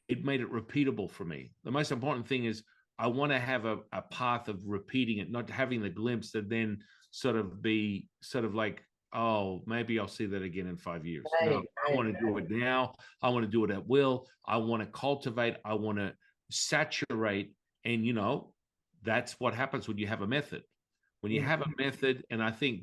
repeatable for me. The most important thing is I want to have a path of repeating it, not having the glimpse that then sort of be sort of like, oh, maybe I'll see that again in 5 years. No, I want to do it now. I want to do it at will. I want to cultivate. I want to saturate. And, you know, that's what happens when you have a method. When you have a method, and I think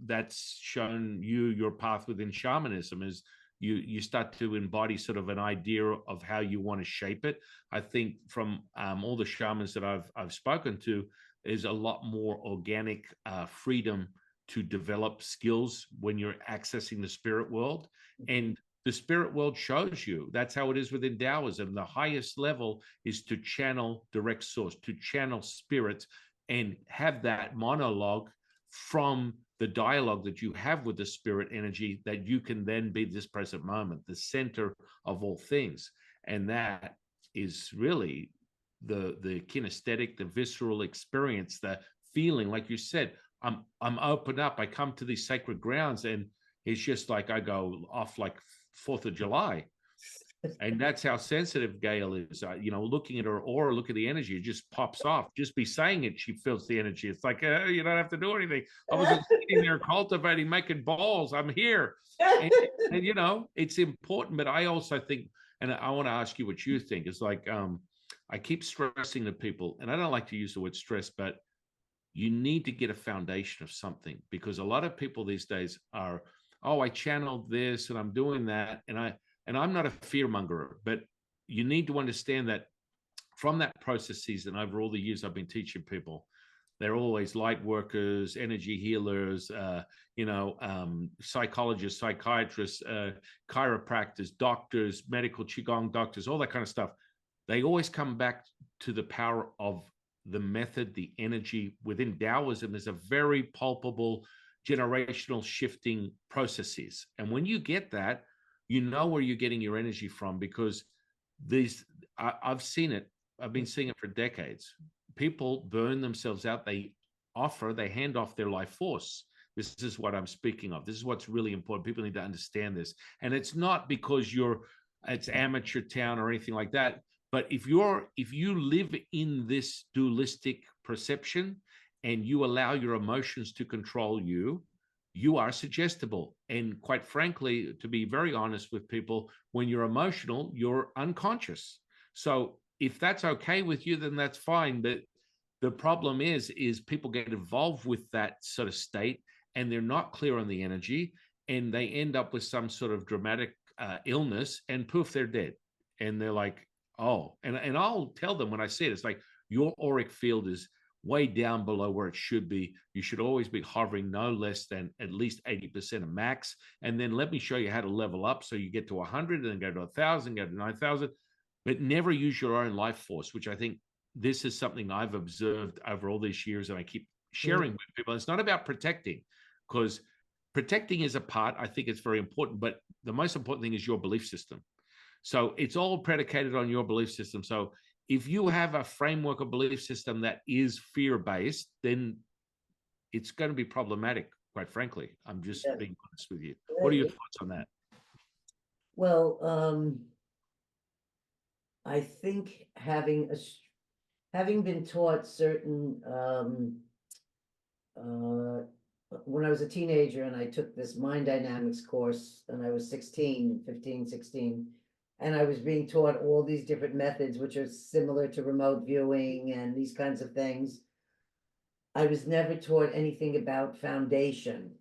that's shown you your path within shamanism, is you start to embody sort of an idea of how you want to shape it. I think from all the shamans that I've spoken to, is a lot more organic freedom to develop skills when you're accessing the spirit world. And the spirit world shows you. That's how it is within Taoism. The highest level is to channel direct source, to channel spirits, and have that monologue from the dialogue that you have with the spirit energy, that you can then be this present moment, the center of all things. And that is really the kinesthetic, the visceral experience, the feeling, like you said, I'm open up. I come to these sacred grounds, and it's just like I go off like 4th of July. And that's how sensitive Gail is. You know, looking at her aura, look at the energy, it just pops off. Just be saying it, she feels the energy. It's like, you don't have to do anything. I wasn't sitting there cultivating, making balls. I'm here. And, you know, it's important. But I also think, and I want to ask you what you think, is like, I keep stressing to people, and I don't like to use the word stress, but you need to get a foundation of something, because a lot of people these days are, oh, I channeled this and I'm doing that. And I'm not a fear monger, but you need to understand that from that processes, and over all the years I've been teaching people, they're always light workers, energy healers, psychologists, psychiatrists, chiropractors, doctors, medical Qigong doctors, all that kind of stuff. They always come back to the power of the method, the energy. Within Taoism, there's a very palpable generational shifting processes. And when you get that, you know where you're getting your energy from, because I've seen it. I've been seeing it for decades. People burn themselves out. They hand off their life force. This is what I'm speaking of. This is what's really important. People need to understand this. And it's not because it's amateur town or anything like that. But if you live in this dualistic perception and you allow your emotions to control you, you are suggestible. And quite frankly, to be very honest with people, when you're emotional, you're unconscious. So if that's okay with you, then that's fine. But the problem is people get involved with that sort of state, and they're not clear on the energy, and they end up with some sort of dramatic illness, and poof, they're dead. And they're like, oh, and I'll tell them when I say it, it's like, your auric field is way down below where it should be. You should always be hovering no less than at least 80% of max. And then let me show you how to level up so you get to 100 and then go to 1,000, go to 9,000, but never use your own life force, which I think this is something I've observed over all these years, and I keep sharing with people. It's not about protecting, because protecting is a part. I think it's very important, but the most important thing is your belief system. So it's all predicated on your belief system. So if you have a framework of belief system that is fear-based, then it's going to be problematic, quite frankly. I'm just being honest with you. What are your thoughts on that? Well, I think having been taught certain, when I was a teenager and I took this mind dynamics course, and I was 15, 16, and I was being taught all these different methods, which are similar to remote viewing and these kinds of things. I was never taught anything about foundation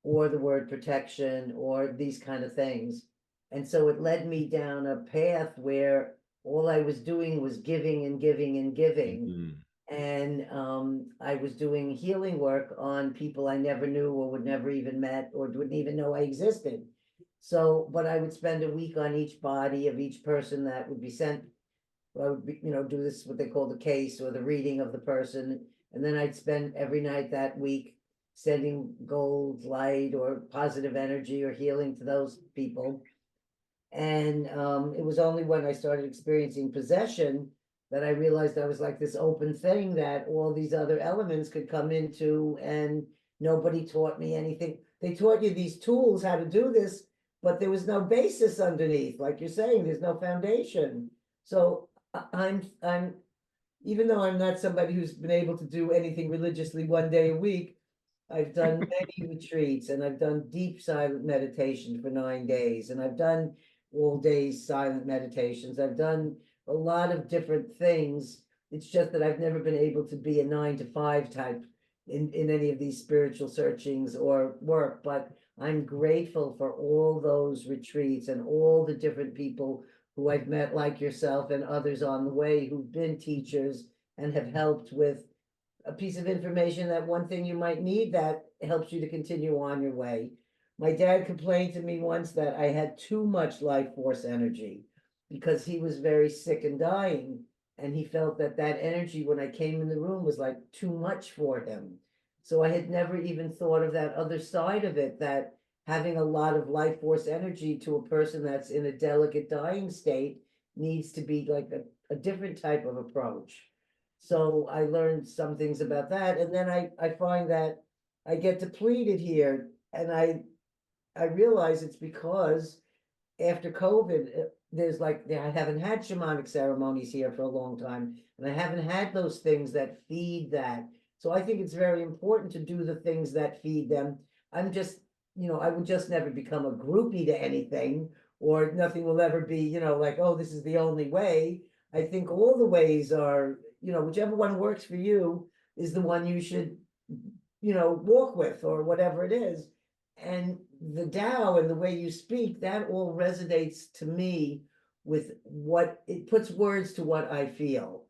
or the word protection or these kind of things. And so it led me down a path where all I was doing was giving and giving and giving. And I was doing healing work on people I never knew or would never even met or wouldn't even know I existed. So, but I would spend a week on each body of each person that would be sent. I would be, do this, what they call the case or the reading of the person. And then I'd spend every night that week sending gold, light, or positive energy or healing to those people. And it was only when I started experiencing possession that I realized I was like this open thing that all these other elements could come into, and nobody taught me anything. They taught you these tools, how to do this, but there was no basis underneath. Like you're saying, there's no foundation. So I'm even though I'm not somebody who's been able to do anything religiously one day a week, I've done many retreats, and I've done deep silent meditation for 9 days, and I've done all days silent meditations. I've done a lot of different things. It's just that I've never been able to be a 9 to 5 type in any of these spiritual searchings or work, but I'm grateful for all those retreats and all the different people who I've met, like yourself and others on the way, who've been teachers and have helped with a piece of information, that one thing you might need that helps you to continue on your way. My dad complained to me once that I had too much life force energy because he was very sick and dying. And he felt that that energy, when I came in the room, was like too much for him. So I had never even thought of that other side of it, that having a lot of life force energy to a person that's in a delicate dying state needs to be like a different type of approach. So I learned some things about that. And then I find that I get depleted here, and I realize it's because after COVID, there's like, I haven't had shamanic ceremonies here for a long time, and I haven't had those things that feed that. So I think it's very important to do the things that feed them. I'm just, I would just never become a groupie to anything, or nothing will ever be, like, oh, this is the only way. I think all the ways are, whichever one works for you is the one you should, walk with, or whatever it is. And the Tao and the way you speak, that all resonates to me with what it puts words to what I feel.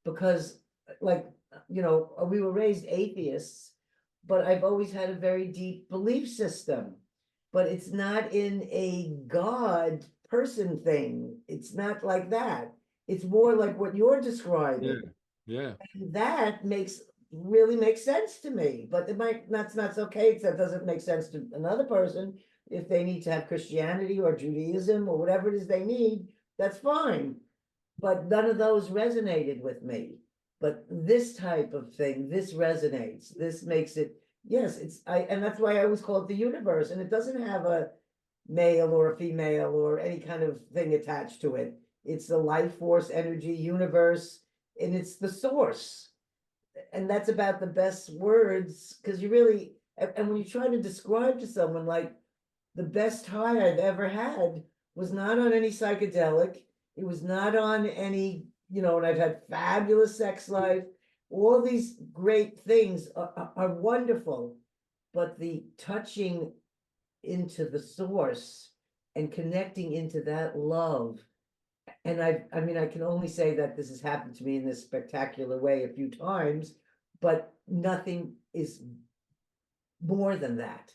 Because, like, we were raised atheists, but I've always had a very deep belief system. But it's not in a God person thing. It's not like that. It's more like what you're Yeah, describing. yeah, And that really makes sense to me, but it might not okay. That doesn't make sense to another person. If they need to have Christianity or Judaism or whatever it is they need, that's fine. But none of those resonated with me. But this type of thing, this resonates. This makes it, yes, and that's why I always call it the universe. And it doesn't have a male or a female or any kind of thing attached to it. It's the life force, energy, universe, and it's the source. And that's about the best words, because you really, and when you try to describe to someone, like, the best high I've ever had was not on any psychedelic. It was not on any, and I've had fabulous sex life. All these great things are wonderful, but the touching into the source and connecting into that love. And I mean, I can only say that this has happened to me in this spectacular way a few times, but nothing is more than that.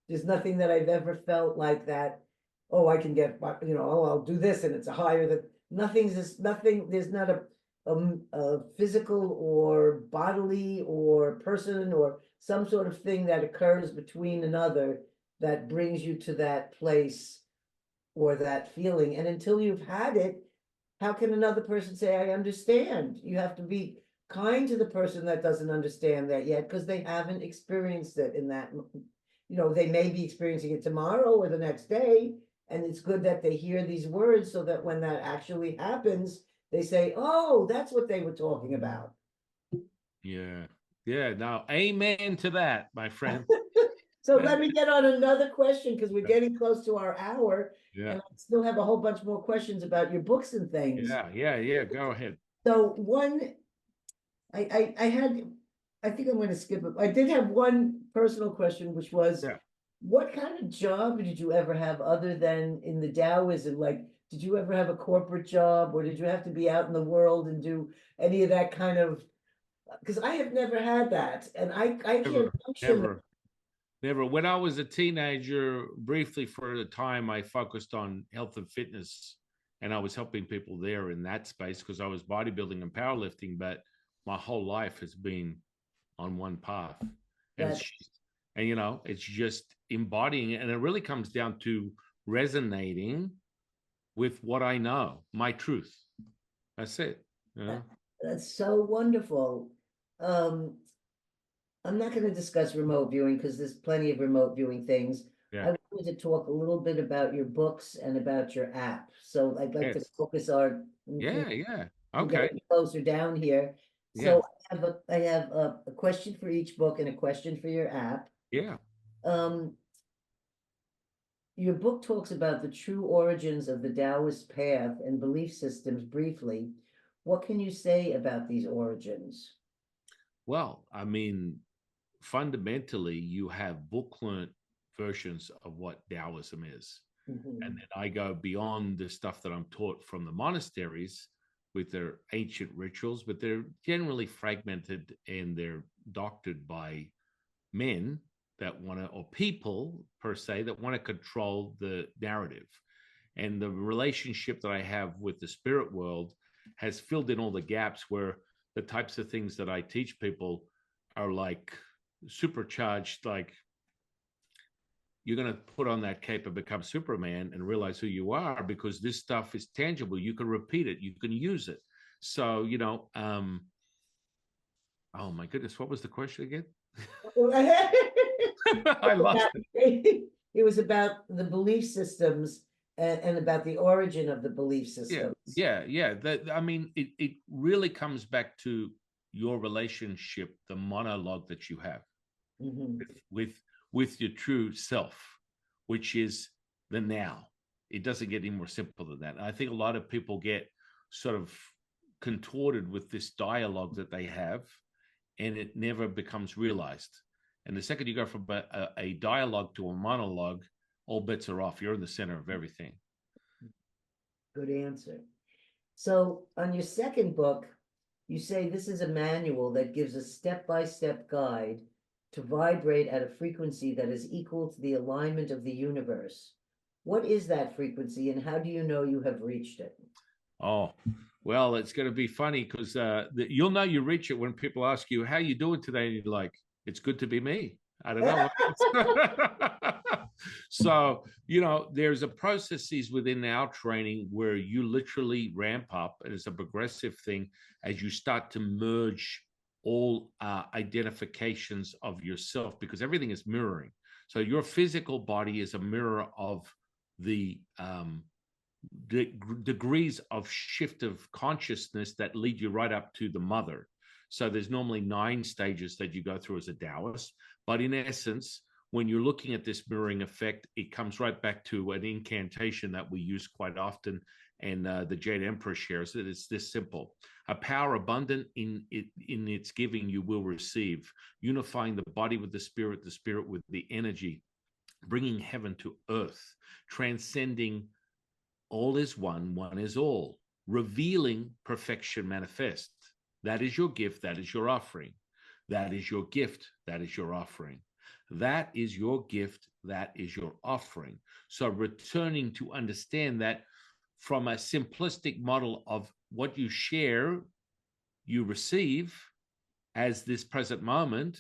There's nothing that I've ever felt like that. Oh, I can get, oh, I'll do this and it's a higher that nothing. There's not a physical or bodily or person or some sort of thing that occurs between another that brings you to that place or that feeling. And until you've had it, how can another person say, I understand? You have to be kind to the person that doesn't understand that yet, because they haven't experienced it in that, they may be experiencing it tomorrow or the next day. And it's good that they hear these words so that when that actually happens, they say, oh, that's what they were talking about. yeah, yeah. Now, amen to that, my friend. So let me get on another question, because we're getting close to our hour, Yeah, and I still have a whole bunch more questions about your books and things. yeah, yeah, yeah. Go ahead. So one, I had, I think I'm going to skip it. I did have one personal question, which was, Yeah. what kind of job did you ever have other than in the Taoism? Like, did you ever have a corporate job, or did you have to be out in the world and do any of that kind of? Because I have never had that, and I can't Never, function. never. Never. When I was a teenager, briefly for a time, I focused on health and fitness, and I was helping people there in that space because I was bodybuilding and powerlifting. But my whole life has been on one path, and That it's just embodying it, and it really comes down to resonating with what I know, my truth. That's it. that- that's so wonderful. Um, I'm not going to discuss remote viewing because there's plenty of remote viewing things. Yeah. I wanted to talk a little bit about your books and about your app. So I'd like to Yes. focus our, Yeah. we're Okay. getting closer down here. Yeah. So I have a question for each book and a question for your app. Yeah. Um, your book talks about the true origins of the Taoist path and belief systems briefly. What can you say about these origins? Well, I mean, fundamentally, you have book learned versions of what Taoism is. And Mhm. then I go beyond the stuff that I'm taught from the monasteries with their ancient rituals, but they're generally fragmented and they're doctored by men that want to, or people per se, that want to control the narrative. And the relationship that I have with the spirit world has filled in all the gaps where the types of things that I teach people are like supercharged, like you're going to put on that cape and become Superman and realize who you are because this stuff is tangible. You can repeat it, you can use it. So, oh my goodness, what was the question again? I lost it. It was about the belief systems and about the origin of the belief Yeah, systems. yeah. I mean, it really comes back to your relationship, the monologue that you have Mhm. with with your true self, which is the now. It doesn't get any more simple than that. And I think a lot of people get sort of contorted with this dialogue that they have, and it never becomes realized. And the second you go from a dialogue to a monologue, all bets are off. You're in the center of everything. Good answer. So on your second book, you say this is a manual that gives a step-by-step guide to vibrate at a frequency that is equal to the alignment of the universe. What is that frequency and how do you know you have reached it? Oh, well, it's going to be funny because you'll know you reach it when people ask you, how you doing today? And you're like, it's good to be me. I don't know. So, there's a processes within our training where you literally ramp up, and it's a progressive thing as you start to merge all identifications of yourself because everything is mirroring. So your physical body is a mirror of the degrees of shift of consciousness that lead you right up to the mother. So there's normally 9 stages that you go through as a Taoist. But in essence, when you're looking at this mirroring effect, it comes right back to an incantation that we use quite often. And the Jade Emperor shares it. It's this simple: a power abundant in its giving, you will receive. Unifying the body with the spirit with the energy, bringing heaven to earth, transcending all is one, one is all, revealing perfection manifest. That is your gift, that is your offering. That is your gift, that is your offering. That is your gift, that is your offering. So returning to understand that from a simplistic model of what you share, you receive as this present moment,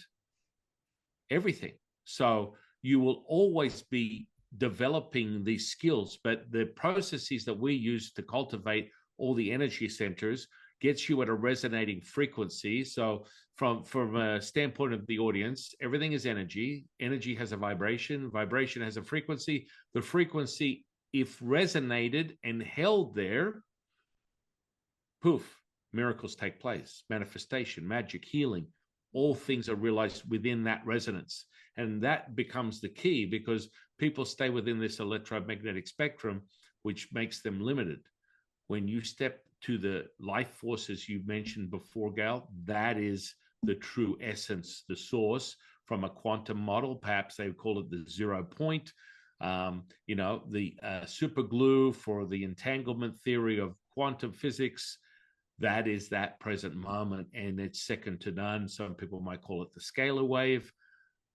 everything. So you will always be developing these skills, but the processes that we use to cultivate all the energy centers gets you at a resonating frequency. So from a standpoint of the audience, everything is energy. Energy has a vibration. Vibration has a frequency. The frequency, if resonated and held there, poof, miracles take place, manifestation, magic, healing. All things are realized within that resonance. And that becomes the key because people stay within this electromagnetic spectrum, which makes them limited. When you step to the life forces you mentioned before, Gail, that is the true essence, the source from a quantum model. Perhaps they would call it the 0 point. The super glue for the entanglement theory of quantum physics. That is that present moment, and it's second to none. Some people might call it the scalar wave.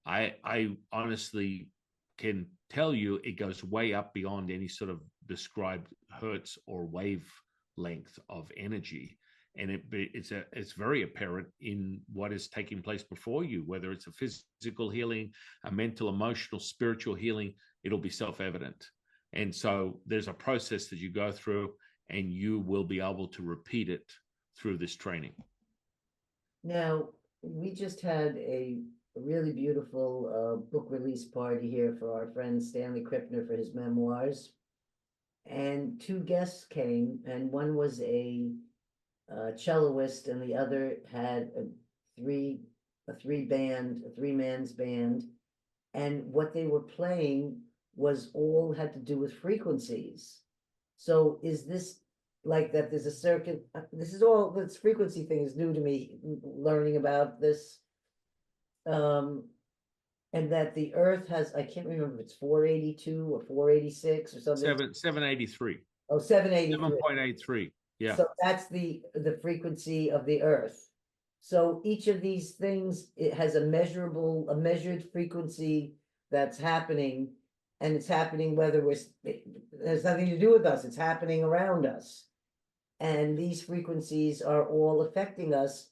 I honestly can tell you it goes way up beyond any sort of described hertz or wavelength of energy. And it's very apparent in what is taking place before you, whether it's a physical healing, a mental, emotional, spiritual healing, it'll be self-evident. And so there's a process that you go through, and you will be able to repeat it through this training. Now, we just had a really beautiful book release party here for our friend Stanley Krippner for his memoirs. And two guests came, and one was a celloist, and the other had a three-man's band. And what they were playing was all had to do with frequencies. So is this like that there's a circuit? This is all, this frequency thing is new to me, learning about this. And that the Earth has, I can't remember if it's 482 or 486 or something. 783. Oh, 783. 7.83. Yeah. So that's the frequency of the Earth. So each of these things, it has a measured frequency that's happening, and it's happening whether it has nothing to do with us. It's happening around us. And these frequencies are all affecting us.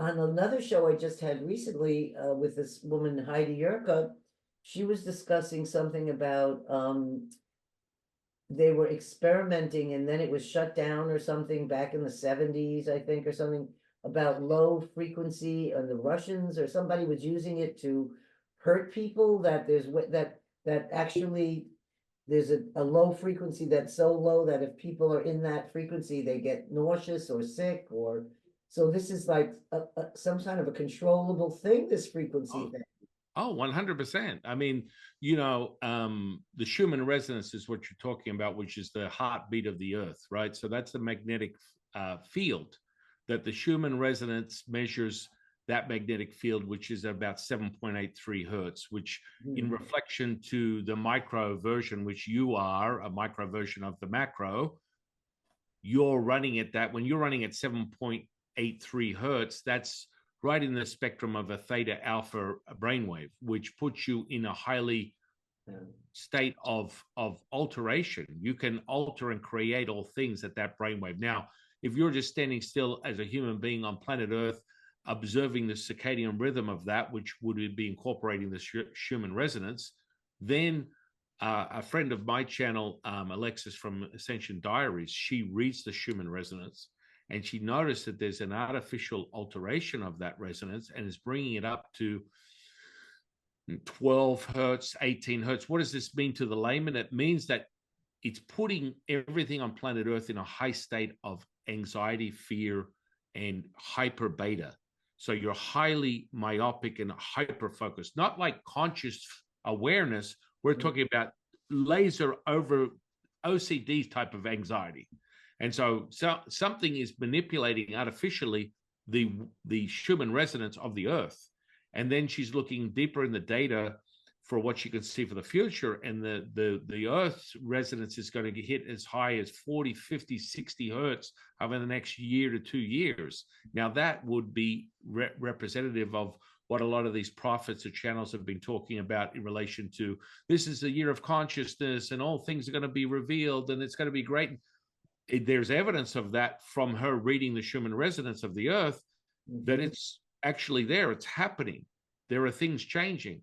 On another show I just had recently with this woman, Heidi Yerka, she was discussing something about they were experimenting, and then it was shut down or something back in the 70s, I think, or something about low frequency, and the Russians or somebody was using it to hurt people, that there's that actually there's a low frequency that's so low that if people are in that frequency, they get nauseous or sick, or so this is like some kind of a controllable thing, this frequency thing. Oh, 100%. I mean, the Schumann resonance is what you're talking about, which is the heartbeat of the Earth, right? So that's the magnetic field that the Schumann resonance measures, that magnetic field, which is about 7.83 hertz, which in reflection to the micro version, which you are a micro version of the macro, you're running at that. When you're running at 7.83 hertz, that's right in the spectrum of a theta alpha brainwave, which puts you in a highly state of alteration. You can alter and create all things at that brainwave. Now, if you're just standing still as a human being on planet Earth, observing the circadian rhythm of that, which would be incorporating the Schumann resonance, then a friend of my channel, Alexis from Ascension Diaries, she reads the Schumann resonance, and she noticed that there's an artificial alteration of that resonance and is bringing it up to 12 hertz, 18 hertz. What does this mean to the layman? It means that it's putting everything on planet Earth in a high state of anxiety, fear, and hyper beta. So you're highly myopic and hyper focused, not like conscious awareness. We're talking about laser over OCD type of anxiety. And so something is manipulating artificially the Schumann resonance of the Earth. And then she's looking deeper in the data for what she can see for the future. And the Earth's resonance is going to hit as high as 40, 50, 60 hertz over the next year to 2 years. Now, that would be representative of what a lot of these prophets or channels have been talking about in relation to this is a year of consciousness and all things are going to be revealed and it's going to be great. There's evidence of that from her reading the Schumann resonance of the Earth, that it's actually there. It's happening. There are things changing.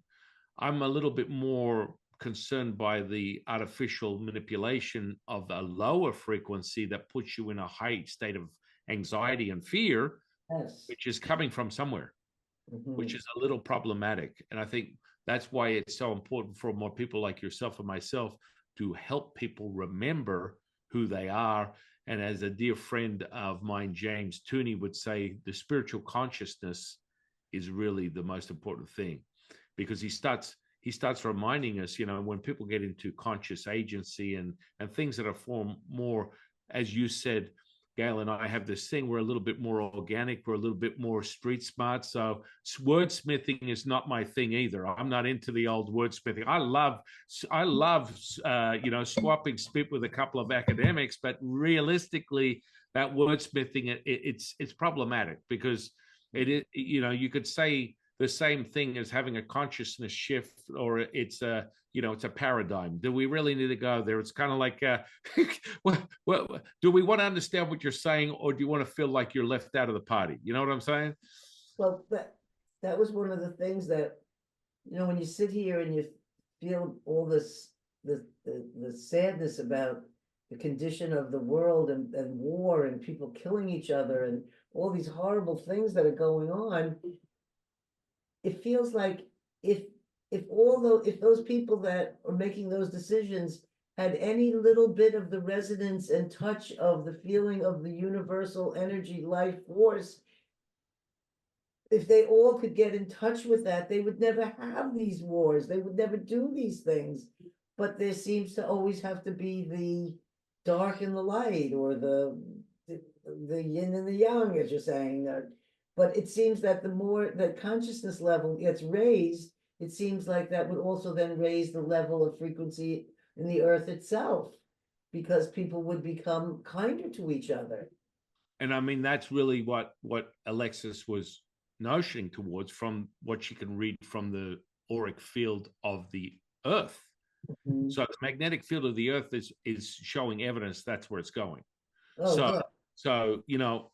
I'm a little bit more concerned by the artificial manipulation of a lower frequency that puts you in a high state of anxiety and fear, which is coming from somewhere, which is a little problematic. And I think that's why it's so important for more people like yourself and myself to help people remember who they are. And as a dear friend of mine, James Tooney, would say, the spiritual consciousness is really the most important thing, because he starts reminding us, when people get into conscious agency and things that are more, as you said, Gail and I have this thing, we're a little bit more organic, we're a little bit more street smart. So wordsmithing is not my thing either. I'm not into the old wordsmithing. I love swapping spit with a couple of academics, but realistically, that wordsmithing, it's problematic, because you could say the same thing as having a consciousness shift, or it's a, you know, it's a paradigm? Do we really need to go there? It's kind of like, well, do we want to understand what you're saying, or do you want to feel like you're left out of the party? You know what I'm saying? Well, that was one of the things that, you know, when you sit here and you feel all this, the sadness about the condition of the world, and war and people killing each other and all these horrible things that are going on, it feels like if those people that are making those decisions had any little bit of the resonance and touch of the feeling of the universal energy life force, if they all could get in touch with that, they would never have these wars, they would never do these things. But there seems to always have to be the dark and the light, or the yin and the yang, as you're saying. But it seems that the more that consciousness level gets raised, it seems like that would also then raise the level of frequency in the earth itself, because people would become kinder to each other. And I mean, that's really what Alexis was notioning towards, from what she can read from the auric field of the earth. Mm-hmm. So the magnetic field of the earth is showing evidence that's where it's going. Oh, So you know,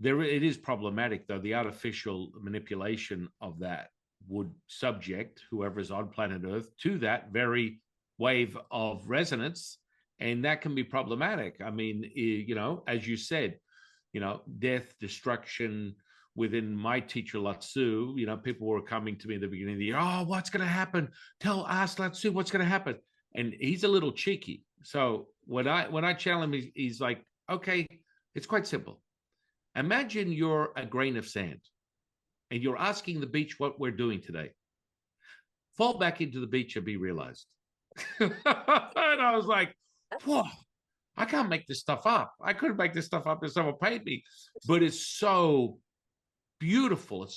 it is problematic, though. The artificial manipulation of that would subject whoever's on planet Earth to that very wave of resonance, and that can be problematic. I mean, you know, as you said, you know, death, destruction. Within my teacher Latsu, you know, people were coming to me at the beginning of the year. Oh, what's going to happen? Ask Latsu what's going to happen. And he's a little cheeky. So when I challenge him, he's like, okay, it's quite simple. Imagine you're a grain of sand and you're asking the beach what we're doing today. Fall back into the beach and be realized. And I was like, whoa, I can't make this stuff up. I couldn't make this stuff up if someone paid me. But it's so beautiful. It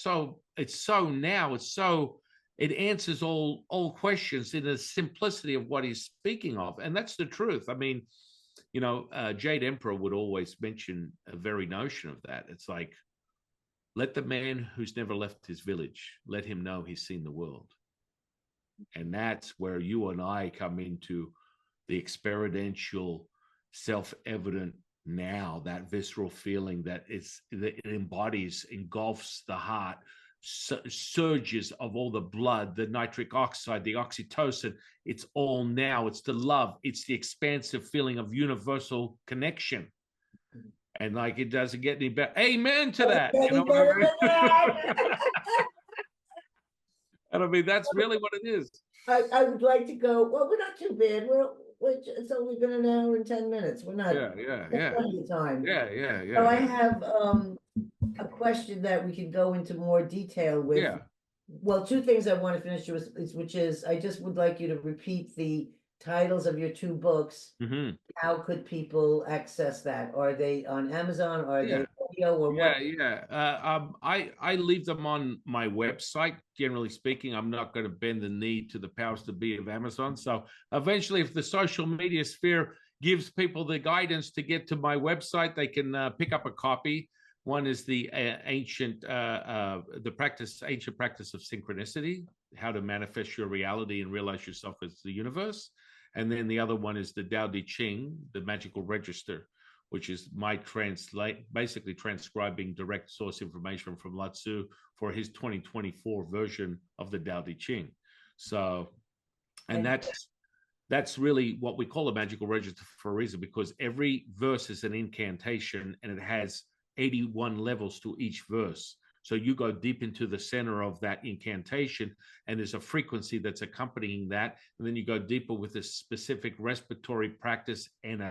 answers all questions in the simplicity of what he's speaking of. And that's the truth. I mean, you know, Jade Emperor would always mention a very notion of that. It's like, let the man who's never left his village, let him know he's seen the world. And that's where you and I come into the experiential, self-evident now, that visceral feeling that it embodies, engulfs the heart, surges of all the blood, the nitric oxide, the oxytocin. It's all now. It's the love. It's the expansive feeling of universal connection. And like, it doesn't get any better. Amen to that. You know what I mean? And I mean, that's really what it is. I would like to go. Well, we're not too bad. It's only been an hour and 10 minutes. We're not. Yeah. Plenty of time. Yeah. So I have a question that we can go into more detail with. Yeah. Well, two things I want to finish with, which is I just would like you to repeat the titles of your two books. Mm-hmm. How could people access that? Are they on Amazon? Are they audio, or what? I leave them on my website. Generally speaking, I'm not going to bend the knee to the powers to be of Amazon. So eventually, if the social media sphere gives people the guidance to get to my website, they can pick up a copy. One is the ancient practice of synchronicity, how to manifest your reality and realize yourself as the universe. And then the other one is the Tao Te Ching, the magical register, which is my basically transcribing direct source information from Latsu for his 2024 version of the Tao Te Ching. So, and that's really what we call a magical register for a reason, because every verse is an incantation and it has 81 levels to each verse. So you go deep into the center of that incantation, and there's a frequency that's accompanying that. And then you go deeper with a specific respiratory practice and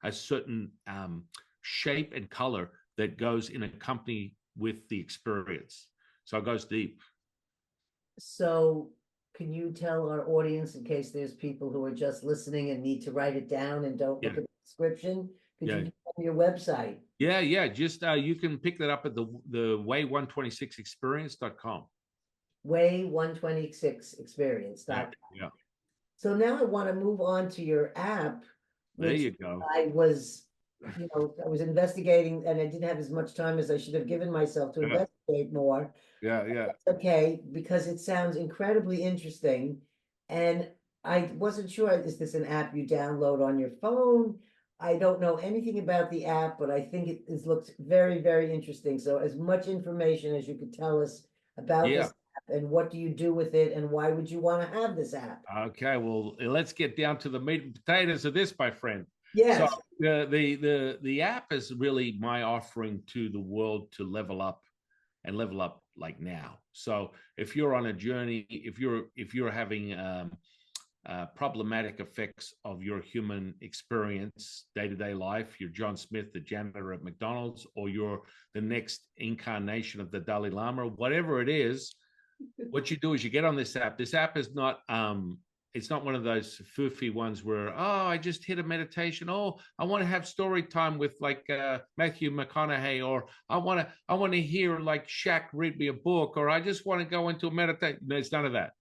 a certain shape and color that goes in accompany with the experience. So it goes deep. So can you tell our audience, in case there's people who are just listening and need to write it down and don't look at the description, could you give them your website? Yeah. Just you can pick that up at the way126experience.com. Way126experience.com. Yeah. So now I want to move on to your app. There you go. I was investigating, and I didn't have as much time as I should have given myself to investigate. appreciate more. Yeah, yeah. Okay, because it sounds incredibly interesting. And I wasn't sure, is this an app you download on your phone? I don't know anything about the app, but I think looks very, very interesting. So as much information as you could tell us about Yeah. this app and what do you do with it and why would you want to have this app? Okay, well, let's get down to the meat and potatoes of this, my friend. So Yes. the app is really my offering to the world to level up and level up like now. So if you're on a journey, if you're having problematic effects of your human experience, day-to-day life, you're John Smith, the janitor at McDonald's, or you're the next incarnation of the Dalai Lama, whatever it is, what you do is you get on this app. This app is not it's not one of those foofy ones where, oh, I just hit a meditation. Oh, I want to have story time with like Matthew McConaughey, or I want to hear like Shaq read me a book, or I just want to go into a meditation. No, it's none of that.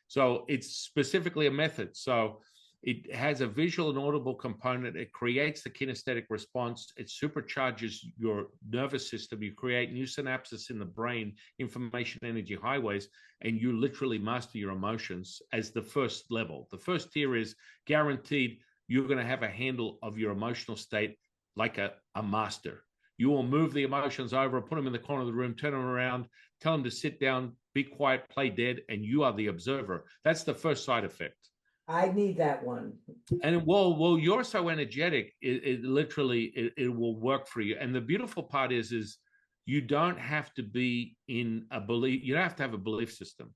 So it's specifically a method. So it has a visual and audible component. It creates the kinesthetic response. It supercharges your nervous system. You create new synapses in the brain, information energy highways, and you literally master your emotions as the first level. The first tier is guaranteed you're going to have a handle of your emotional state like a master. You will move the emotions over, put them in the corner of the room, turn them around, tell them to sit down, be quiet, play dead, and you are the observer. That's the first side effect. I need that one. And well, you're so energetic, it literally it will work for you. And the beautiful part is you don't have to be in a belief. You don't have to have a belief system.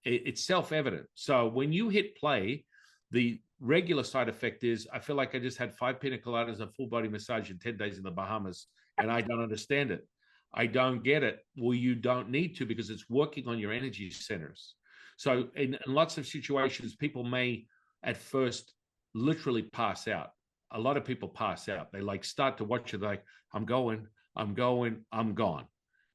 It's self-evident. So when you hit play, the regular side effect is I feel like I just had 5 pina coladas, a full body massage, in 10 days in the Bahamas, and I don't understand it. I don't get it. Well, you don't need to, because it's working on your energy centers. So in lots of situations, people may at first literally pass out. A lot of people pass out. They like start to watch it like, I'm going, I'm going, I'm gone.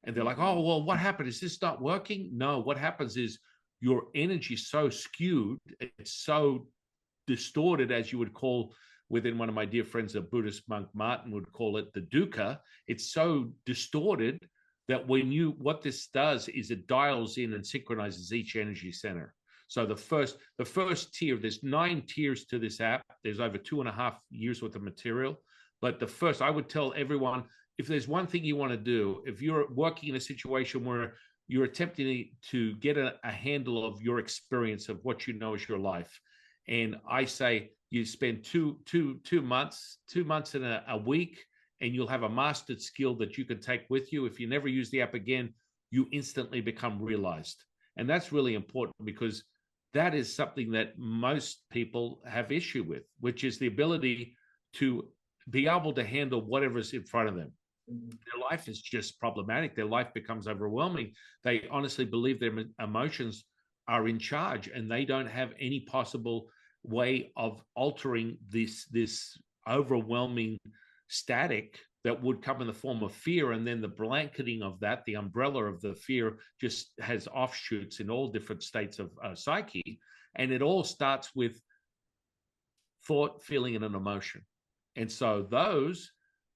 And they're like, oh, well, what happened? Is this not working? No, what happens is your energy is so skewed, it's so distorted, as you would call, within one of my dear friends, a Buddhist monk, Martin, would call it the dukkha. It's so distorted that what this does is it dials in and synchronizes each energy center. So the first tier, there's 9 tiers to this app. There's over 2.5 years worth of material. But the first, I would tell everyone, if there's one thing you want to do, if you're working in a situation where you're attempting to get a handle of your experience of what you know is your life, and I say you spend two months in a week, and you'll have a mastered skill that you can take with you. If you never use the app again, you instantly become realized. And that's really important, because that is something that most people have issue with, which is the ability to be able to handle whatever's in front of them. Their life is just problematic. Their life becomes overwhelming. They honestly believe their emotions are in charge, and they don't have any possible way of altering this overwhelming static that would come in the form of fear. And then the blanketing of that, the umbrella of the fear, just has offshoots in all different states of psyche. And it all starts with thought, feeling, and an emotion. And so those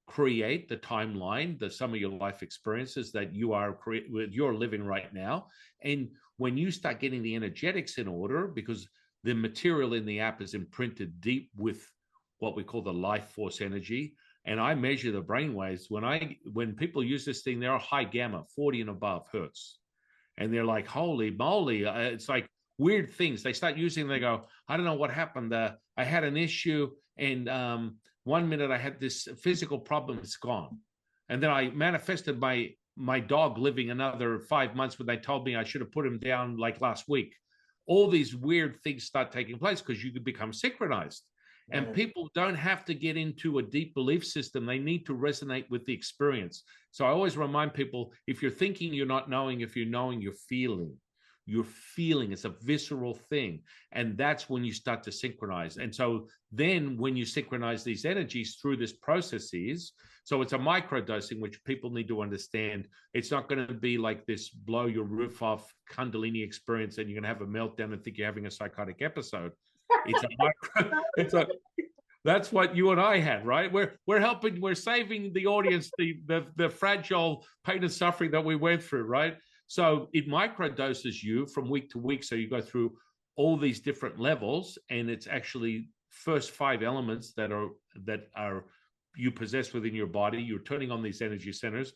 create the timeline, the some of your life experiences that you're living right now. And when you start getting the energetics in order, because the material in the app is imprinted deep with what we call the life force energy, and I measure the brain waves. When people use this thing, they're high gamma, 40 and above hertz, and they're like, holy moly, it's like weird things. They start using, they go, I don't know what happened. I had an issue, and 1 minute I had this physical problem, it's gone. And then I manifested my dog living another 5 months when they told me I should have put him down like last week. All these weird things start taking place because you could become synchronized. And people don't have to get into a deep belief system. They need to resonate with the experience. So I always remind people, if you're thinking you're not knowing, if you're knowing, you're feeling. You're feeling, it's a visceral thing. And that's when you start to synchronize. And so then when you synchronize these energies through this processes, so it's a micro dosing, which people need to understand. It's not going to be like this blow your roof off Kundalini experience and you're going to have a meltdown and think you're having a psychotic episode. It's a micro, That's what you and I had, right? We're helping, we're saving the audience the fragile pain and suffering that we went through, right? So it microdoses you from week to week. So you go through all these different levels, and it's actually first 5 elements that are you possess within your body. You're turning on these energy centers,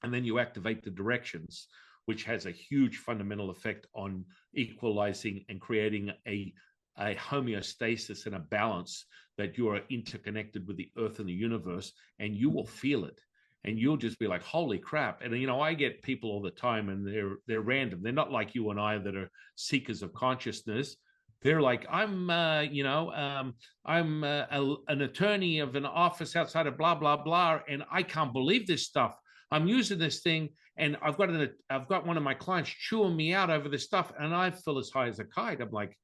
and then you activate the directions, which has a huge fundamental effect on equalizing and creating a homeostasis and a balance, that you are interconnected with the earth and the universe, and you will feel it, and you'll just be like, holy crap. And I get people all the time, and they're random. They're not like you and I that are seekers of consciousness. They're like, I'm I'm an attorney of an office outside of blah blah blah, and I can't believe this stuff. I'm using this thing, and I've got one of my clients chewing me out over this stuff, and I feel as high as a kite. I'm like,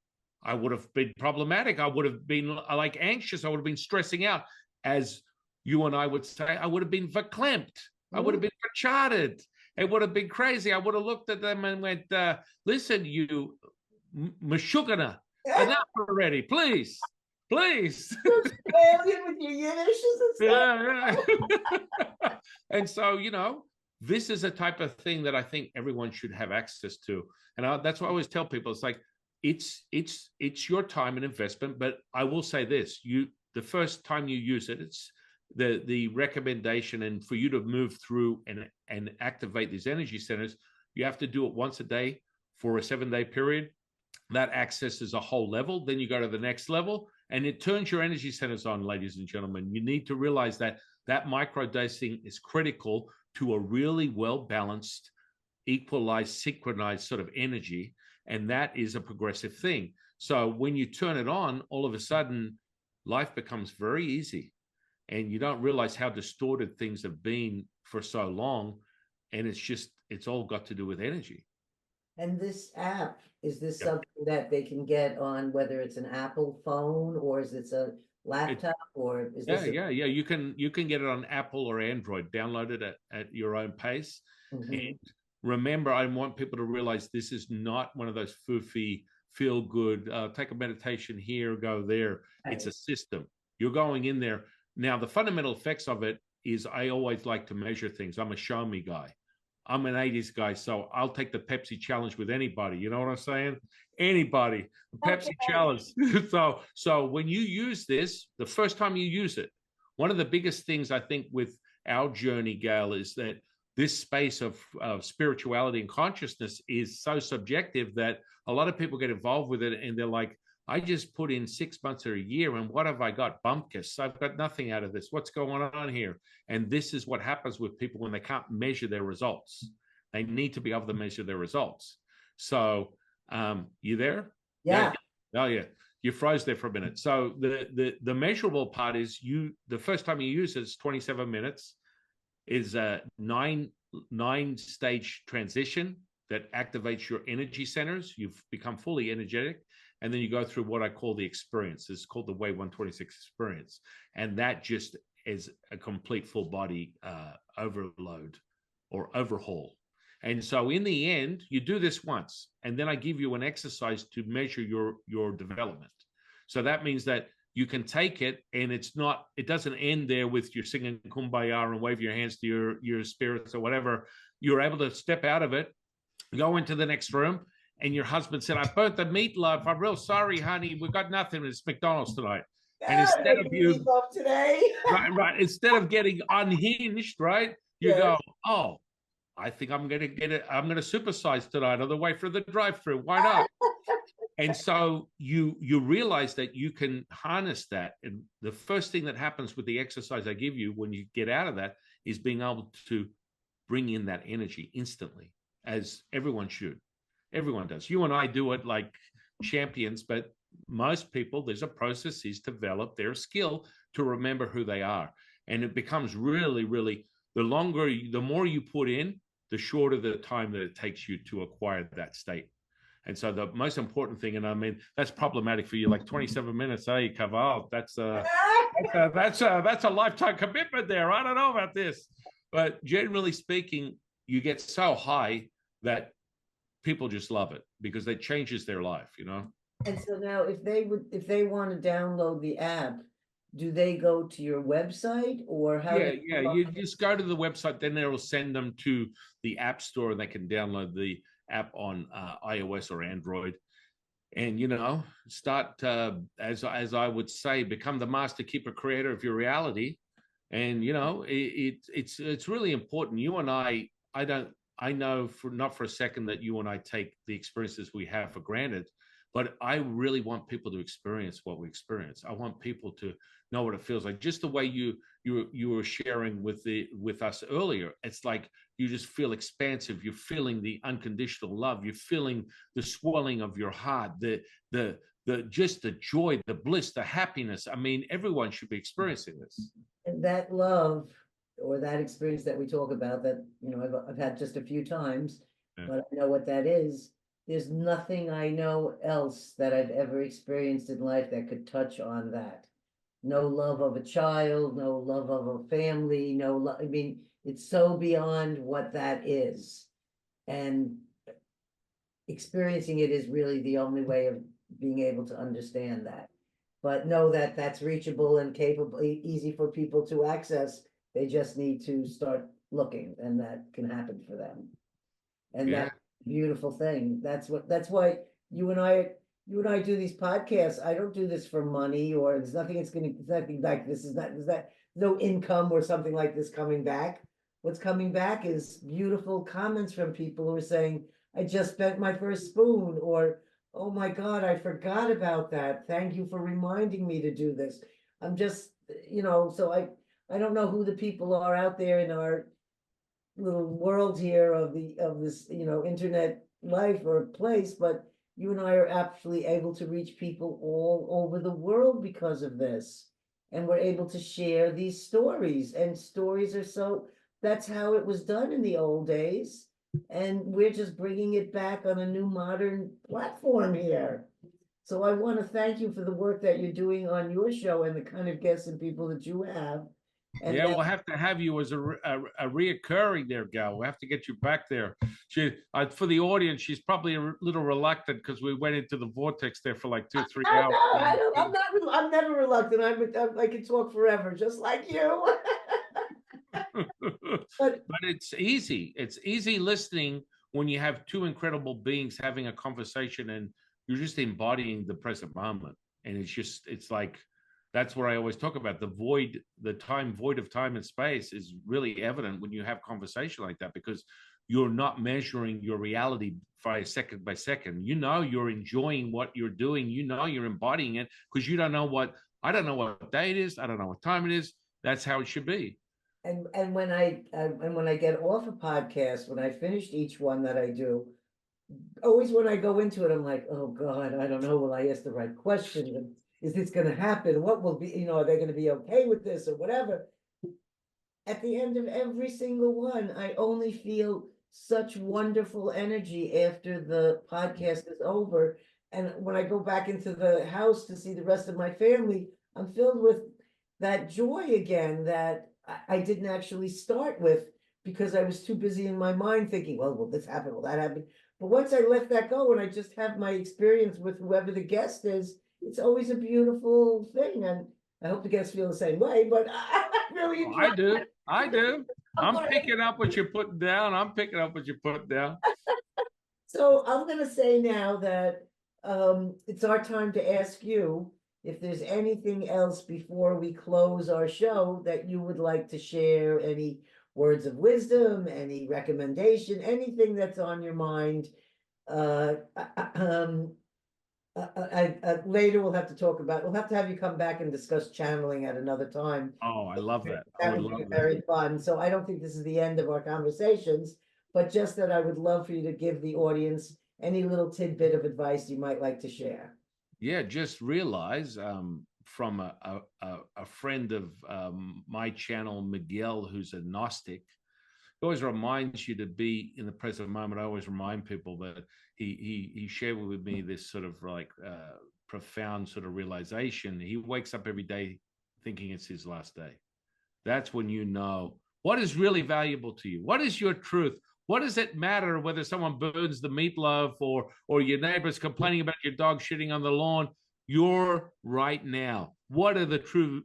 I would have been problematic. I would have been like anxious. I would have been stressing out. As you and I would say, I would have been verklempt. I would have been vercharted. It would have been crazy. I would have looked at them and went, listen, you Meshuggah, enough already, please. Please. Alien with your Yiddishes and stuff. Yeah. And so, this is a type of thing that I think everyone should have access to. And that's why I always tell people, it's like, it's your time and investment. But I will say this, the first time you use it, it's the recommendation, and for you to move through and activate these energy centers, you have to do it once a day for a 7-day period. That accesses a whole level. Then you go to the next level, and it turns your energy centers on, ladies and gentlemen. You need to realize that microdosing is critical to a really well-balanced, equalized, synchronized sort of energy. And that is a progressive thing. So when you turn it on, all of a sudden, life becomes very easy. And you don't realize how distorted things have been for so long. And it's all got to do with energy. And this app, is this something that they can get on, whether it's an Apple phone, or is it a laptop, or is this? Yeah. You can get it on Apple or Android. Download it at your own pace. And remember, I want people to realize this is not one of those foofy, feel good, take a meditation here, go there. Right. It's a system. You're going in there. Now, the fundamental effects of it is, I always like to measure things. I'm a show me guy. I'm an 80s guy, so I'll take the Pepsi challenge with anybody. You know what I'm saying? Anybody. The Pepsi challenge. So when you use this, the first time you use it, one of the biggest things I think with our journey, Gail, is that this space of spirituality and consciousness is so subjective that a lot of people get involved with it, and they're like, I just put in 6 months or a year, and what have I got? Bumpkus. I've got nothing out of this. What's going on here? And this is what happens with people when they can't measure their results. They need to be able to measure their results. So you there? Yeah. Oh, yeah. You froze there for a minute. So the measurable part is, the first time you use it, it's 27 minutes, is a 9-stage transition that activates your energy centers. You've become fully energetic. And then you go through what I call the experience. It's called the Wave 126 experience. And that just is a complete full body overload or overhaul. And so in the end, you do this once, and then I give you an exercise to measure your development. So that means that you can take it, and it doesn't end there with you singing Kumbaya and wave your hands to your spirits or whatever. You're able to step out of it, go into the next room, and your husband said, I burnt the meatloaf. I'm real sorry, honey. We've got nothing. It's McDonald's tonight. And instead of you today. right, instead of getting unhinged, right, you go, oh, I think I'm gonna get it. I'm gonna supersize tonight on the way for the drive-through. Why not? And so you realize that you can harness that. And the first thing that happens with the exercise I give you when you get out of that is being able to bring in that energy instantly, as everyone should. Everyone does. You and I do it like champions, but most people, there's a process is to develop their skill to remember who they are. And it becomes really, really, the more you put in, the shorter the time that it takes you to acquire that state. And so the most important thing, and I mean, that's problematic for you, like 27 minutes, hey, Caval, that's a lifetime commitment there. I don't know about this. But generally speaking, you get so high that people just love it because it changes their life, you know? And so now if they want to download the app, do they go to your website, or how do Yeah, you just go to the website, then they will send them to the app store and they can download the app on iOS or Android. And start as I would say, become the master keeper creator of your reality. And it's really important. You and I know for not for a second that you and I take the experiences we have for granted, but I really want people to experience what we experience. I want people to know what it feels like, just the way you were sharing with us earlier. It's like you just feel expansive. You're feeling the unconditional love. You're feeling the swelling of your heart, the just the joy, the bliss, the happiness. I mean, everyone should be experiencing this. And that love, or that experience that we talk about, that I've had just a few times, Yeah. but I know what that is. There's nothing I know else that I've ever experienced in life that could touch on that. No love of a child, no love of a family, no love. I mean, it's so beyond what that is. And experiencing it is really the only way of being able to understand that. But know that that's reachable and capable, easy for people to access. They just need to start looking, and that can happen for them. And Yeah. that's a beautiful thing. That's why you and I do these podcasts. I don't do this for money, or it's nothing. It's nothing like this. Is that no income or something like this coming back. What's coming back is beautiful comments from people who are saying, I just spent my first spoon, or, oh my God, I forgot about that. Thank you for reminding me to do this. I'm just, so I don't know who the people are out there in our little world here of this, internet life or place, but you and I are actually able to reach people all over the world because of this. And we're able to share these stories, and stories are that's how it was done in the old days. And we're just bringing it back on a new modern platform here. So I want to thank you for the work that you're doing on your show and the kind of guests and people that you have. And Yeah, that, we'll have to have you as a reoccurring there, gal. We'll have to get you back there. For the audience, she's probably a little reluctant because we went into the vortex there for like 2 or 3 hours. no, I don't, I'm never reluctant. I can talk forever, just like you. But But it's easy. It's easy listening when you have two incredible beings having a conversation and you're just embodying the present moment. And it's like, that's where I always talk about the void of time and space is really evident when you have conversation like that, because you're not measuring your reality by second by second. You're enjoying what you're doing. You're embodying it because I don't know what day it is. I don't know what time it is. That's how it should be. and when I get off a podcast, when I finished each one that I do, always when I go into it, I'm like, oh God, I don't know. Will I ask the right question? Is this going to happen? What will be, are they going to be okay with this or whatever? At the end of every single one, I only feel such wonderful energy after the podcast is over. And when I go back into the house to see the rest of my family, I'm filled with that joy again that I didn't actually start with, because I was too busy in my mind thinking, well, will this happen? Will that happen? But once I let that go and I just have my experience with whoever the guest is, it's always a beautiful thing. And I hope the guests feel the same way, but I really enjoy I do. it. I do. I'm picking up what you're putting down. I'm picking up what you're putting down. So I'm going to say now that it's our time to ask you if there's anything else before we close our show that you would like to share, any words of wisdom, any recommendation, anything that's on your mind. Later we'll have to have you come back and discuss channeling at another time. Oh, I love that. I That would would be love that. very fun. So I don't think this is the end of our conversations, but just that I would love for you to give the audience any little tidbit of advice you might like to share. Yeah, just realize from a friend of my channel, Miguel, who's a Gnostic, he always reminds you to be in the present moment. I always remind people that he shared with me this sort of like profound sort of realization. He wakes up every day thinking it's his last day. That's when you know what is really valuable to you. What is your truth? What does it matter whether someone burns the meatloaf or your neighbor's complaining about your dog shitting on the lawn? You're right now. What are the true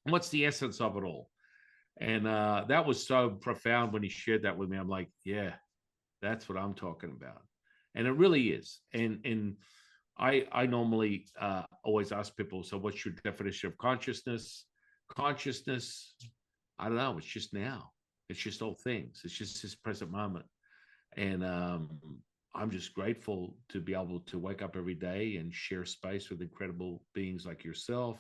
What's the essence of it all? And that was so profound when he shared that with me. I'm like, yeah, that's what I'm talking about. And it really is. And I normally always ask people, so what's your definition of consciousness? Consciousness, I don't know, it's just now. It's just all things. It's just this present moment. And I'm just grateful to be able to wake up every day and share space with incredible beings like yourself,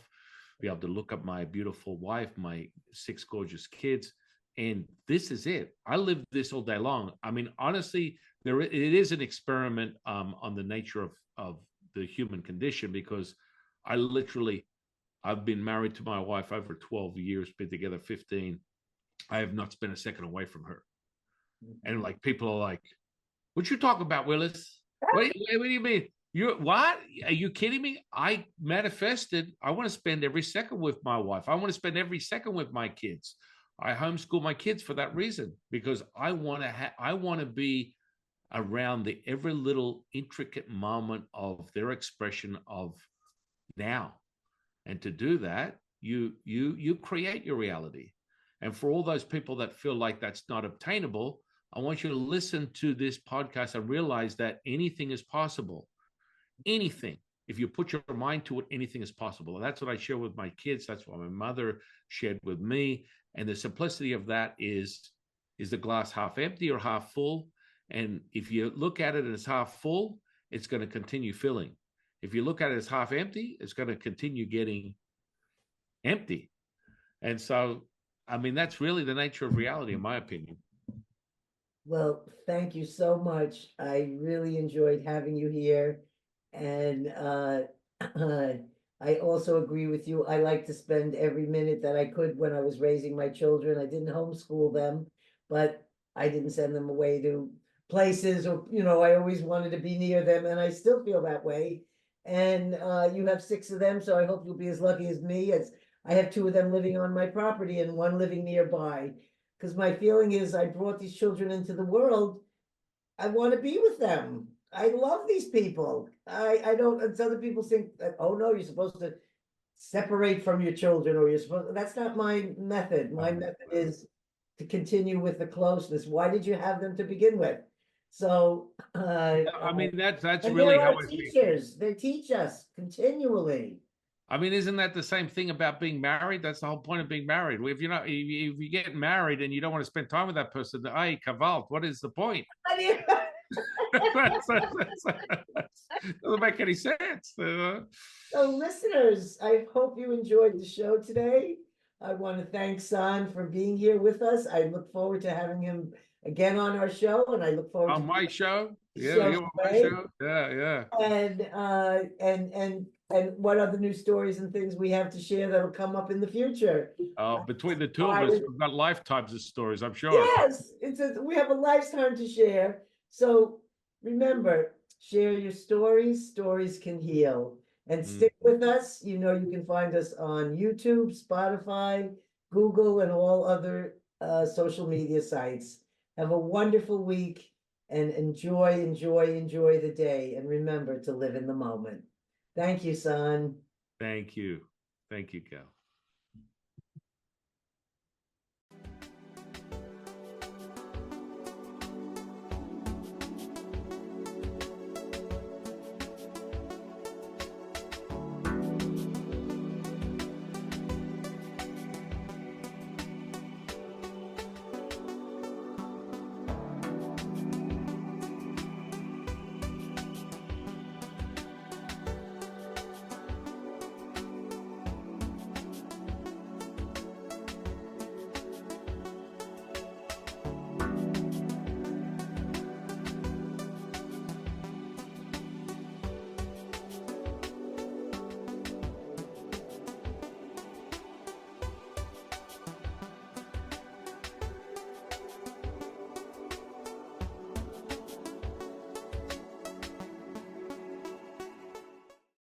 be able to look at my beautiful wife, my 6 gorgeous kids. And this is it. I live this all day long. I mean, honestly, it is an experiment on the nature of the human condition, because I've been married to my wife over 12 years, been together 15. I have not spent a second away from her. And like, people are like, what you talk about, Willis? What do you mean? You're what? Are you kidding me? I manifested. I want to spend every second with my wife. I want to spend every second with my kids. I homeschool my kids for that reason, because I want to be around the every little intricate moment of their expression of now. And to do that, you create your reality. And for all those people that feel like that's not obtainable, I want you to listen to this podcast and realize that anything is possible. Anything. If you put your mind to it, anything is possible. And that's what I share with my kids. That's what my mother shared with me. And the simplicity of that is the glass half empty or half full? And if you look at it as half full, it's going to continue filling. If you look at it as half empty, it's going to continue getting empty. And so, I mean, that's really the nature of reality, in my opinion. Well, thank you so much. I really enjoyed having you here. And I also agree with you. I like to spend every minute that I could when I was raising my children. I didn't homeschool them, but I didn't send them away to places, or, I always wanted to be near them, and I still feel that way. And you have 6 of them, so I hope you'll be as lucky as me, as I have 2 of them living on my property and 1 living nearby. Because my feeling is, I brought these children into the world. I want to be with them. I love these people. I don't, and other people think that, oh no, you're supposed to separate from your children, or that's not my method. My method is to continue with the closeness. Why did you have them to begin with? So, I mean, that's and really there how are I feel. teachers. They teach us continually. I mean, isn't that the same thing about being married? That's the whole point of being married. If you get married and you don't want to spend time with that person, hey, Kavalt, what is the point? Doesn't make any sense. So, listeners, I hope you enjoyed the show today. I want to thank San for being here with us. I look forward to having him again on our show, and I look forward on to my show. Yeah, show, you on my show. Yeah. And what other new stories and things we have to share that'll come up in the future. Between the two of us, we've got lifetimes of stories, I'm sure. Yes, we have a lifetime to share. So remember, share your stories. Stories can heal. And stick with us. You can find us on YouTube, Spotify, Google, and all other social media sites. Have a wonderful week, and enjoy the day. And remember to live in the moment. Thank you, son. Thank you. Thank you, Cal.